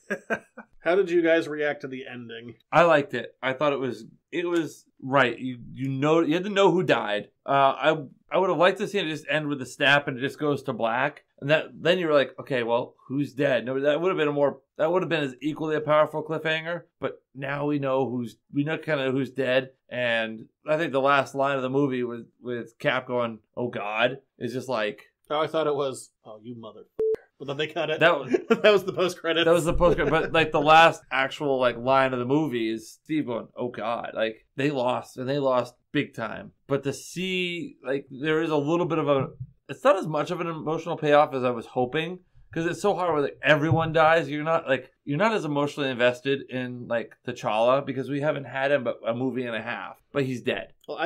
How did you guys react to the ending? I liked it. I thought it was right. You had to know who died. I would have liked to see it just end with a snap and it just goes to black, and then you were like, okay, well, who's dead? No, that would have been as equally a powerful cliffhanger. But now we know kind of who's dead, and I think the last line of the movie with Cap going, "Oh God," is just like. Oh, I thought it was, "Oh, you motherfucker." But then they cut it. That was that was the post credits. That was the post credit, but like the last actual like line of the movie is Steve going, "Oh God!" Like they lost big time. But to see like there is a little bit of it's not as much of an emotional payoff as I was hoping because it's so hard when like, everyone dies. You're not as emotionally invested in like T'Challa because we haven't had him but a movie and a half, but he's dead. Well,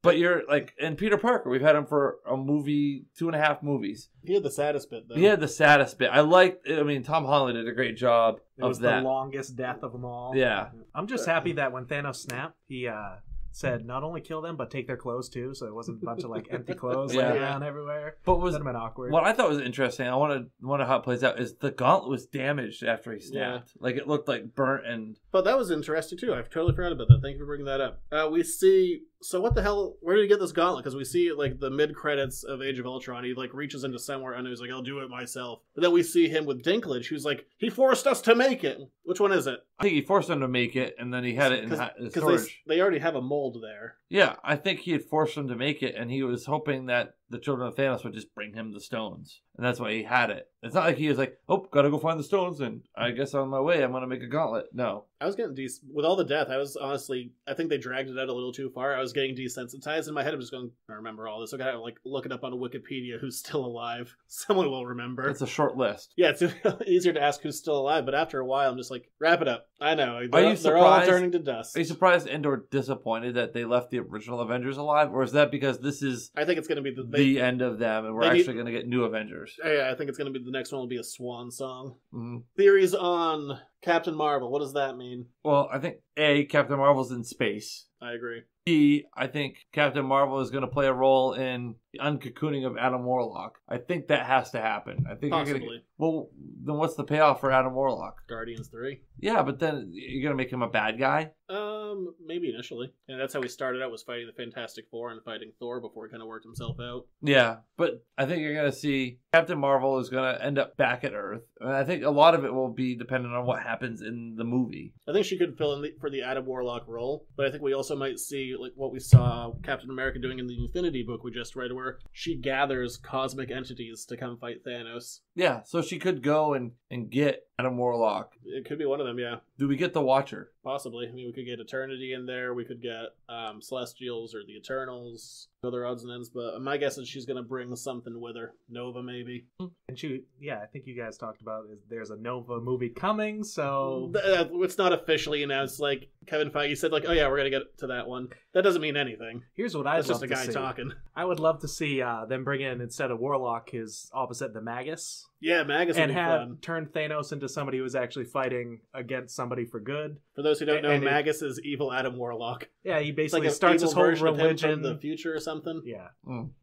But you're like, and Peter Parker, we've had him for a movie, 2.5 movies. He had the saddest bit, though. He had the saddest bit. Tom Holland did a great job It was of that. the longest death of them all. Yeah. I'm just happy that when Thanos snapped, he said not only kill them, but take their clothes too, so it wasn't a bunch of like empty clothes laying around everywhere. But That'd have been awkward. What I thought was interesting, I wonder how it plays out, is the gauntlet was damaged after he snapped. Like it looked like burnt and... But that was interesting too. I totally forgot about that. Thank you for bringing that up. We see... So what the hell... Where did he get this gauntlet? Because we see like the mid-credits of Age of Ultron. He like reaches into somewhere and he's like, I'll do it myself. But then we see him with Dinklage, who's like, he forced us to make it. Which one is it? I think he forced him to make it, and then he had it in his storage. They already have a mold there. Yeah, I think he had forced him to make it, and he was hoping that the children of Thanos would just bring him the stones. And that's why he had it. It's not like he was like, oh, gotta go find the stones, and I guess on my way I'm gonna make a gauntlet. No. I was getting with all the death, I think they dragged it out a little too far. I was getting desensitized in my head. I'm just going, I remember all this. I gotta like look it up on Wikipedia who's still alive. Someone will remember. It's a short list. Yeah, it's easier to ask who's still alive, but after a while I'm just like, wrap it up. I know. Are you They're all surprised? turning to dust. Are you surprised and/or disappointed that they left the original Avengers alive, or is that because this is? I think it's going to be the end of them, and we're actually going to get new Avengers. Yeah, I think it's going to be the next one will be a swan song. Mm-hmm. Theories on Captain Marvel. What does that mean? Well, I think A, Captain Marvel's in space. I agree. B, I think Captain Marvel is going to play a role in the uncocooning of Adam Warlock. I think that has to happen. I think Possibly. Well, then what's the payoff for Adam Warlock? Guardians 3. Yeah, but then you're going to make him a bad guy? Maybe initially. And that's how he started out, was fighting the Fantastic Four and fighting Thor before he kind of worked himself out. Yeah, but I think you're going to see Captain Marvel is going to end up back at Earth. And I think a lot of it will be dependent on what happens in the movie. I think she could fill in for the Adam Warlock role, but I think we also might see like what we saw Captain America doing in the Infinity book we just read, where she gathers cosmic entities to come fight Thanos. Yeah, so she could go and get Adam Warlock. It could be one of them, yeah. Do we get the Watcher? Possibly. I mean, we could get Eternity in there. We could get Celestials or the Eternals. Other odds and ends, but my guess is she's going to bring something with her. Nova, maybe. And I think you guys talked about there's a Nova movie coming, so... It's not officially announced. Like, Kevin Feige said, like, oh yeah, we're going to get to that one. That doesn't mean anything. Here's what I'd love to see. It's just a guy talking. I would love to see them bring in, instead of Warlock, his opposite, the Magus. Yeah, Magus would and be have fun. turn Thanos into somebody who was actually fighting against somebody for good. For those who don't know, Magus is evil Adam Warlock. Yeah, he basically like starts his whole religion religion from the future or something. Yeah.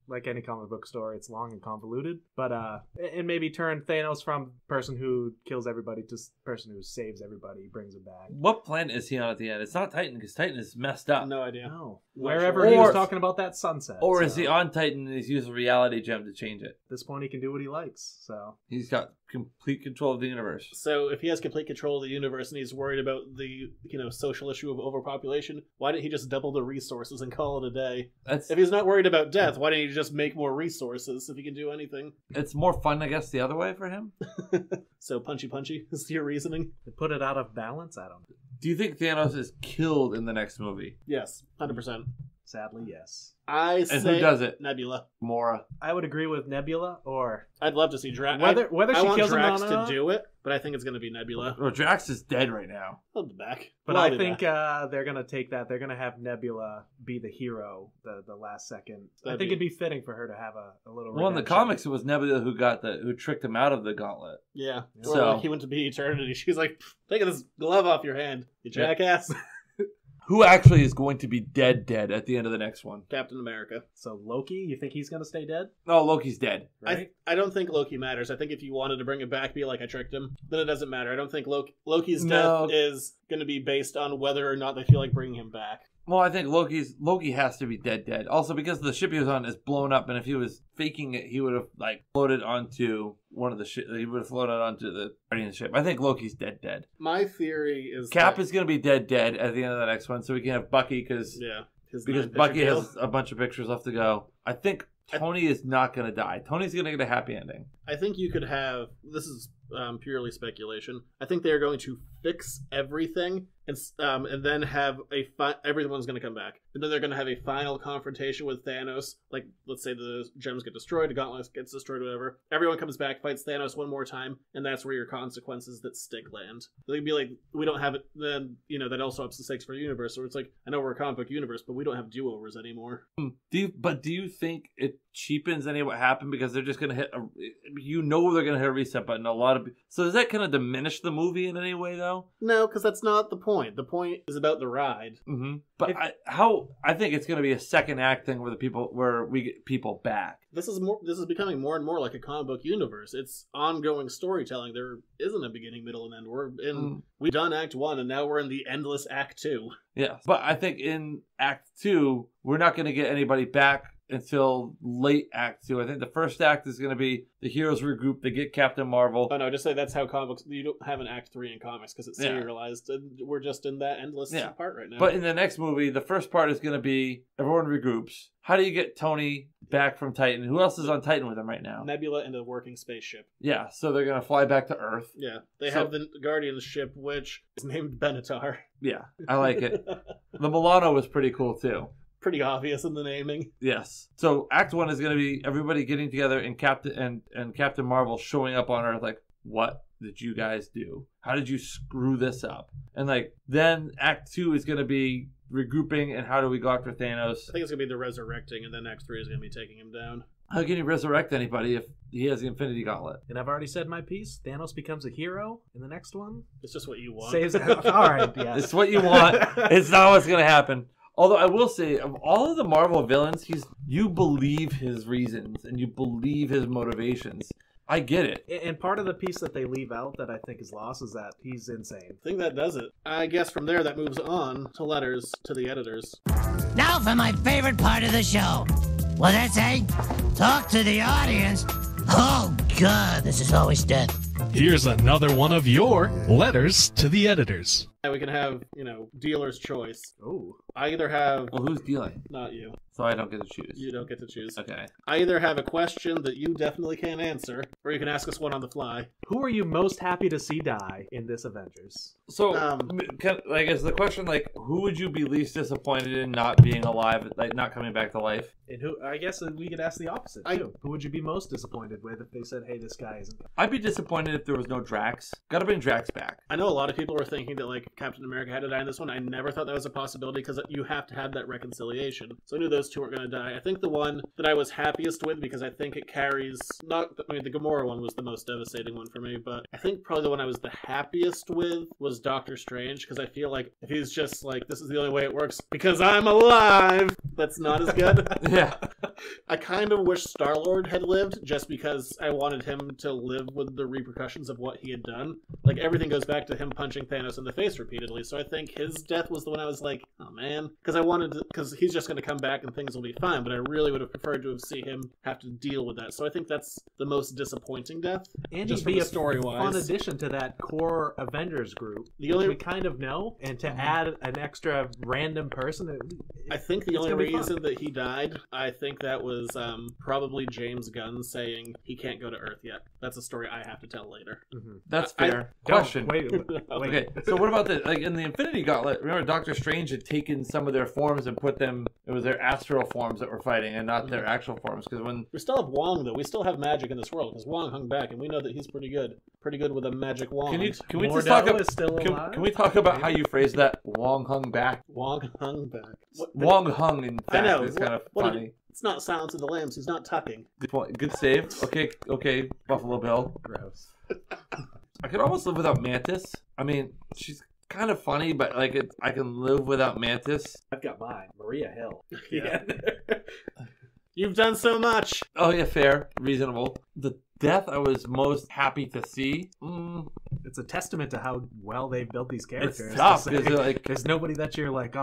like any comic book story, it's long and convoluted. But and maybe turn Thanos from person who kills everybody to person who saves everybody, brings it back. What planet is he on at the end? It's not Titan, because Titan is messed up. No idea. No. Wherever he was talking about that sunset. Or is he on Titan and he's used a reality gem to change it? At this point, he can do what he likes. So He's got complete control of the universe. So if he has complete control of the universe and he's worried about the social issue of overpopulation, why didn't he just double the resources and call it a day? If he's not worried about death, why didn't he just make more resources if he can do anything? It's more fun, I guess, the other way for him. So punchy is your reasoning? They put it out of balance. I don't know. Do you think Thanos is killed in the next movie? Yes, 100%. Sadly, yes. I say and who does it? Nebula. Mora. I would agree with Nebula, or I'd love to see Drax. Whether she kills Drax him to do it, but I think it's going to be Nebula. Well, Drax is dead right now. He'll be back. But I think they're going to take that. They're going to have Nebula be the hero the last second. I think it'd be fitting for her to have a little. Well, in the comics, it was Nebula who tricked him out of the gauntlet. Yeah. So like he went to be Eternity. She's like, take this glove off your hand, you jackass. Who actually is going to be dead at the end of the next one? Captain America. So Loki, you think he's going to stay dead? No, Loki's dead. Right? I don't think Loki matters. I think if you wanted to bring it back, be like, I tricked him, then it doesn't matter. I don't think Loki's death is going to be based on whether or not they feel like bringing him back. Well, I think Loki has to be dead. Also, because the ship he was on is blown up, and if he was faking it, he would have floated onto one of the ship. He would have floated onto the Guardian ship. I think Loki's dead. My theory is Cap is going to be dead at the end of the next one, so we can have Bucky because Bucky has a bunch of pictures left to go. I think Tony is not going to die. Tony's going to get a happy ending. I think you could have. This is purely speculation. I think they're going to fix everything and then have everyone's going to come back. And then they're going to have a final confrontation with Thanos. Like, let's say the gems get destroyed, the gauntlet gets destroyed, whatever. Everyone comes back, fights Thanos one more time, and that's where your consequences that stick land. They'd be like, we don't have it. Then that also ups the stakes for the universe. So it's like, I know we're a comic book universe, but we don't have do-overs anymore. Do you think it cheapens any of what happened because they're just going to hit they're going to hit a reset button? So does that kind of diminish the movie in any way, though? No, because that's not the point. The point is about the ride. Mm-hmm. But I think it's going to be a second act thing where we get people back. This is becoming more and more like a comic book universe. It's ongoing storytelling. There isn't a beginning, middle, and end. We've done Act 1, and now we're in the endless Act 2. Yes, but I think in Act 2, we're not going to get anybody back until late Act 2. I think the first act is going to be the heroes regroup, they get Captain Marvel. Oh no, just say that's how comic books. You don't have an Act 3 in comics because it's serialized. And we're just in that endless part right now. But in the next movie, the first part is going to be everyone regroups. How do you get Tony back from Titan? Who else is on Titan with him right now? Nebula and a working spaceship. Yeah, so they're going to fly back to Earth. Yeah, they have the Guardian ship, which is named Benatar. Yeah, I like it. The Milano was pretty cool too. Pretty obvious in the naming. Yes. So Act 1 is going to be everybody getting together and Captain Marvel showing up on Earth like, what did you guys do? How did you screw this up? And then Act 2 is going to be regrouping and how do we go after Thanos? I think it's going to be the resurrecting, and then Act 3 is going to be taking him down. How can you resurrect anybody if he has the Infinity Gauntlet? And I've already said my piece. Thanos becomes a hero in the next one. It's just what you want. Saves it. All right, yes. It's what you want. It's not what's going to happen. Although I will say, of all of the Marvel villains, you believe his reasons and you believe his motivations. I get it. And part of the piece that they leave out that I think is lost is that he's insane. I think that does it. I guess from there that moves on to letters to the editors. Now for my favorite part of the show. What's that say? Talk to the audience. Oh, God, this is always dead. Here's another one of your letters to the editors. We can have, dealer's choice. Oh. I either have... Well, who's dealing? Not you. So I don't get to choose. You don't get to choose. Okay. I either have a question that you definitely can't answer, or you can ask us one on the fly. Who are you most happy to see die in this Avengers? So, is the question, who would you be least disappointed in not being alive, not coming back to life? And who, I guess we could ask the opposite, too. Who would you be most disappointed with if they said, hey, this guy isn't... I'd be disappointed if there was no Drax. Gotta bring Drax back. I know a lot of people were thinking that, like Captain America had to die in this one. I never thought that was a possibility because you have to have that reconciliation. So I knew those two weren't going to die. I think the one that I was happiest with, because I think it carries, the Gamora one was the most devastating one for me, but I think probably the one I was the happiest with was Doctor Strange, because I feel like if he's just like, this is the only way it works because I'm alive, that's not as good. Yeah. I kind of wish Star-Lord had lived, just because I wanted him to live with the repercussions of what he had done. Like, everything goes back to him punching Thanos in the face repeatedly, so I think his death was the one I was like, oh man, because he's just going to come back and things will be fine, but I really would have preferred to have seen him have to deal with that. So I think that's the most disappointing death. And just he'd be a story-wise. fun addition to that core Avengers group, The only- which we kind of know, and to add an extra random person. I think the only reason that he died, I think that was probably James Gunn saying he can't go to Earth yet. That's a story I have to tell later. That's fair. Question. Wait. Okay, so what about this? Like in the Infinity Gauntlet, remember Doctor Strange had taken some of their forms and put them, it was their astral forms that were fighting and not their actual forms. Because when we still have Wong, though. We still have magic in this world, because Wong hung back, and we know that he's pretty good with a magic wand. Can we just talk about, can we talk about how you phrase that? Wong hung back. Wong hung back. Wong hung, in fact, I know. is kind of What funny. It's not Silence of the Lambs. He's not tucking. Good point. Good save. Okay, Buffalo Bill. Gross. I could almost live without Mantis. I mean, she's kind of funny, but like I can live without Mantis. I've got mine, Maria Hill. Yeah. You've done so much. Oh yeah, fair, reasonable. The death I was most happy to see. It's a testament to how well they built these characters. It's tough because like there's nobody that you're like,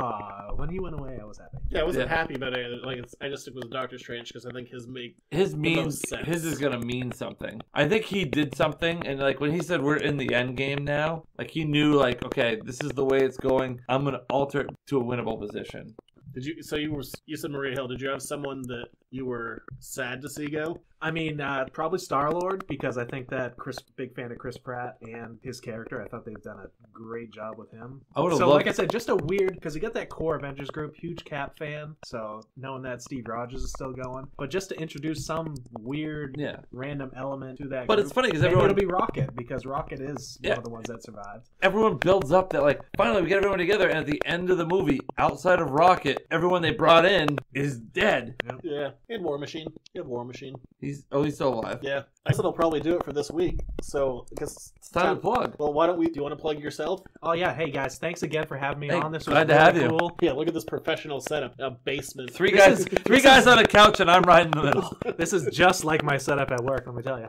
when he went away, I was happy. Yeah, I wasn't happy about it. Like I just stick with Doctor Strange because I think his is gonna mean something. I think he did something, and like when he said we're in the end game now, like he knew like, okay, this is the way it's going. I'm gonna alter it to a winnable position. Did you? So you said Maria Hill. Did you have someone that you were sad to see go? I mean, probably Star-Lord, because I think that big fan of Chris Pratt and his character. I thought they've done a great job with him. Like I said, just a weird, because you got that core Avengers group, huge Cap fan, so knowing that Steve Rogers is still going, but just to introduce some weird, random element to that. But group, it's funny because it'll be Rocket, because Rocket is one of the ones that survived. Everyone builds up that like finally we get everyone together, and at the end of the movie, outside of Rocket, everyone they brought in is dead. Yeah, and War Machine. You have War Machine. He's still alive. Yeah, I said I'll probably do it for this week. So because it's time to plug. Well, why don't we? Do you want to plug yourself? Oh yeah, hey guys, thanks again for having me on. This was glad to really have you. cool. Yeah, look at this professional setup. A basement. Three guys on a couch, and I'm right in the middle. This is just like my setup at work. Let me tell you.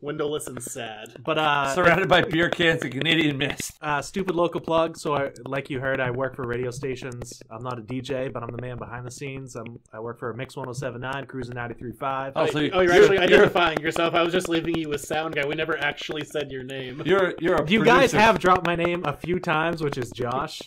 Windowless and sad. But surrounded by beer cans and Canadian Mist. Stupid local plug. So, like you heard, I work for radio stations. I'm not a DJ, but I'm the man behind the scenes. I work for Mix 107.9, Cruising 93.5. Oh, you're actually identifying yourself. I was just leaving you with sound guy. We never actually said your name. You're a You producer. guys have dropped my name a few times, which is Josh.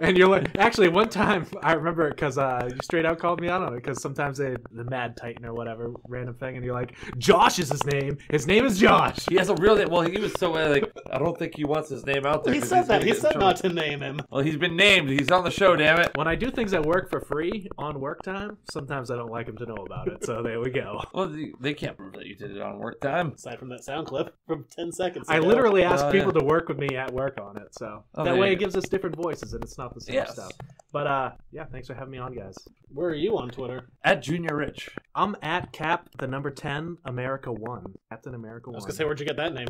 And you're like, actually, one time I remember it because you straight out called me out on it because sometimes the Mad Titan or whatever random thing, and you're like, Josh is his name. His name is Josh. He has a real name. Well, he was so like, I don't think he wants his name out there. He said that. He said not to name him. Well, he's been named. He's on the show. Damn it. When I do things at work for free on work time, sometimes I don't like him to know about it. So there we go. Well, they can't prove that you did it on work time. Aside from that sound clip from 10 seconds I ago. literally ask people to work with me at work on it, so that way you it gives us different voices and it's not the same stuff. But yeah, thanks for having me on, guys. Where are you on Twitter? At Junior Rich. I'm at Cap 10 America 1. Captain America 1. I was gonna say, where'd you get that name?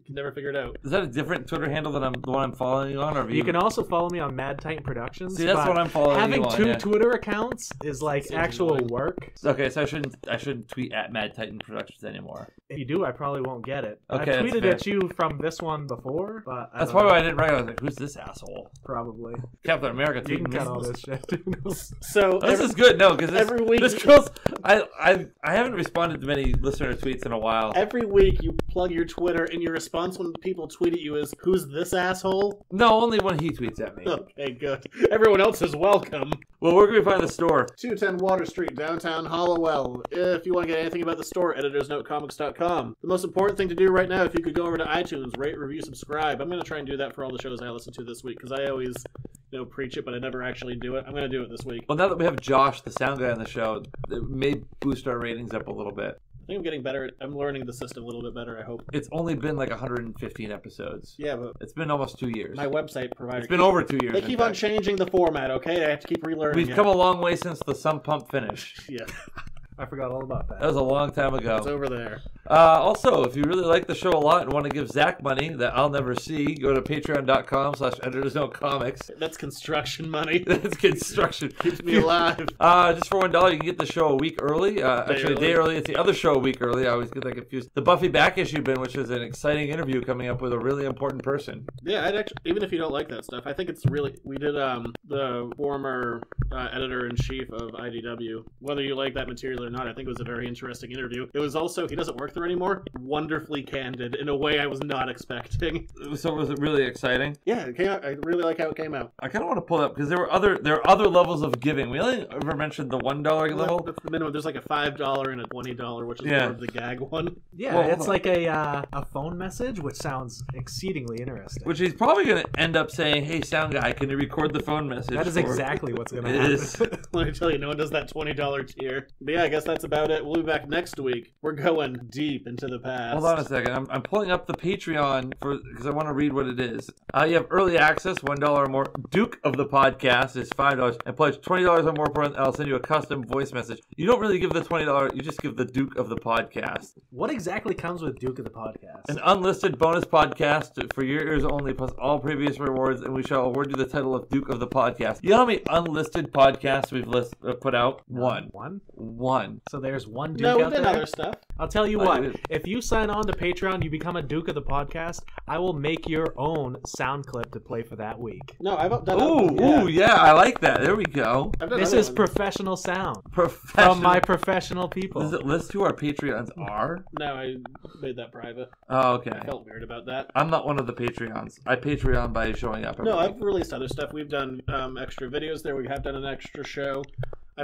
Never figured out. Is that a different Twitter handle than the one I'm following you on? Or you can also follow me on Mad Titan Productions. See, that's what I'm following having you on, two Twitter accounts is like actual annoying. work. Okay, so I shouldn't tweet at Mad Titan Productions anymore. If you do, I probably won't get it. Okay, I tweeted at you from this one before, but that's probably why I didn't recognize. Like, who's this asshole? Probably Captain America. You can cut all this shit. So this is good. No, because every week this girl's. I haven't responded to many listener tweets in a while. Every week you plug your Twitter, and your response when people tweet at you is, "Who's this asshole?" No, only when he tweets at me. Okay, good. Everyone else is welcome. Well, where can we find the store? 210 Water Street, downtown Hollowell. If you want to get anything about the store, editorsnotecomics.com. The most important thing to do right now, if you could go over to iTunes, rate, review, subscribe. I'm going to try and do that for all the shows I listen to this week, because I always, preach it, but I never actually do it. I'm going to do it this week. Well, now that we have Josh, the sound guy on the show, it may boost our ratings up a little bit. I think I'm getting better. I'm learning the system a little bit better, I hope. It's only been like 115 episodes. Yeah, but it's been almost 2 years. My website provider. It's been over 2 years. They keep on changing the format, okay? I have to keep relearning. We've come a long way since the sump pump finish. Yeah. I forgot all about that. That was a long time ago. It's over there. Also, if you really like the show a lot and want to give Zach money that I'll never see, go to patreon.com/editorsnotecomics. That's construction money. That's construction. Keeps me alive. Just for $1, you can get the show a week early. Actually, a day early. It's the other show a week early. I always get that confused. The Buffy back issue bin, which is an exciting interview coming up with a really important person. Yeah, I'd actually, even if you don't like that stuff, I think it's really. We did the former editor-in-chief of IDW. Whether you like that material or not, I think it was a very interesting interview. It was also, he doesn't work there anymore, wonderfully candid in a way I was not expecting. So was it really exciting? Yeah, it came out. I really like how it came out. I kind of want to pull it up because there are other levels of giving. We only ever mentioned the $1 level. That's the minimum. There's like a $5 and a $20, which is more of the gag one. Yeah, well, it's like a phone message, which sounds exceedingly interesting. Which he's probably going to end up saying, "Hey, sound guy, can you record the phone message?" That is exactly what's going to happen. It is. Let me tell you, no one does that $20 tier. But yeah, I guess that's about it. We'll be back next week. We're going deep into the past. Hold on a second. I'm pulling up the Patreon because I want to read what it is. You have early access, $1 or more. Duke of the Podcast is $5. And pledge $20 or more per month. I'll send you a custom voice message. You don't really give the $20. You just give the Duke of the Podcast. What exactly comes with Duke of the Podcast? An unlisted bonus podcast for your ears only, plus all previous rewards, and we shall award you the title of Duke of the Podcast. You know how many unlisted podcasts we've put out? One. One. So there's one Duke out there? Other stuff. I'll tell you what. If you sign on to Patreon, you become a Duke of the Podcast, I will make your own sound clip to play for that week. No, I've done Ooh, yeah, I like that. There we go. This is professional sound. From my professional people. Does it list who our Patreons are? No, I made that private. Oh, okay. I felt weird about that. I'm not one of the Patreons. I Patreon by showing up. No, I've released other stuff. We've done extra videos there. We have done an extra show.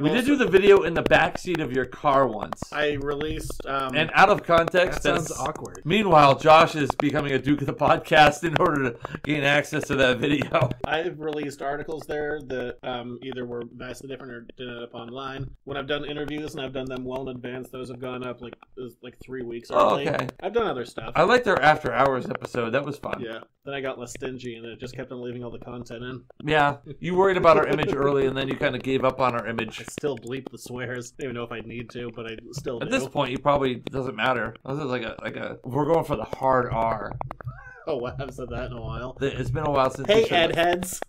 We did do the video in the backseat of your car once. I released... and out of context... That sounds awkward. Meanwhile, Josh is becoming a Duke of the Podcast in order to gain access to that video. I've released articles there that either were vastly different or did it up online. When I've done interviews and I've done them well in advance, those have gone up like 3 weeks early. Oh, okay. I've done other stuff. I liked our After Hours episode. That was fun. Yeah. Then I got less stingy and it just kept on leaving all the content in. Yeah. You worried about our image early and then you kind of gave up on our image. I still bleep the swears. I don't even know if I need to, but I still do. At this point, you probably doesn't matter. This is like a. We're going for the hard R. Oh, I haven't said that in a while. It's been a while since. Hey, Ed Heads.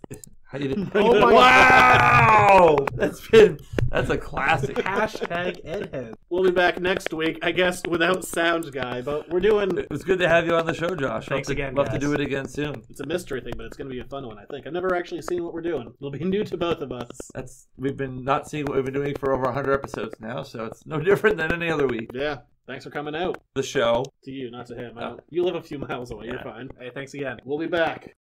How you doing? Oh my wow! That's a classic. Hashtag Ed Heads. We'll be back next week, I guess, without Sound Guy, but we're doing. It was good to have you on the show, Josh. Thanks again. Love to do it again soon. It's a mystery thing, but it's going to be a fun one, I think. I've never actually seen what we're doing. It'll be new to both of us. We've been not seeing what we've been doing for over 100 episodes now, so it's no different than any other week. Yeah. Thanks for coming out. The show. To you, not to him. You live a few miles away. Yeah. You're fine. Hey, thanks again. We'll be back.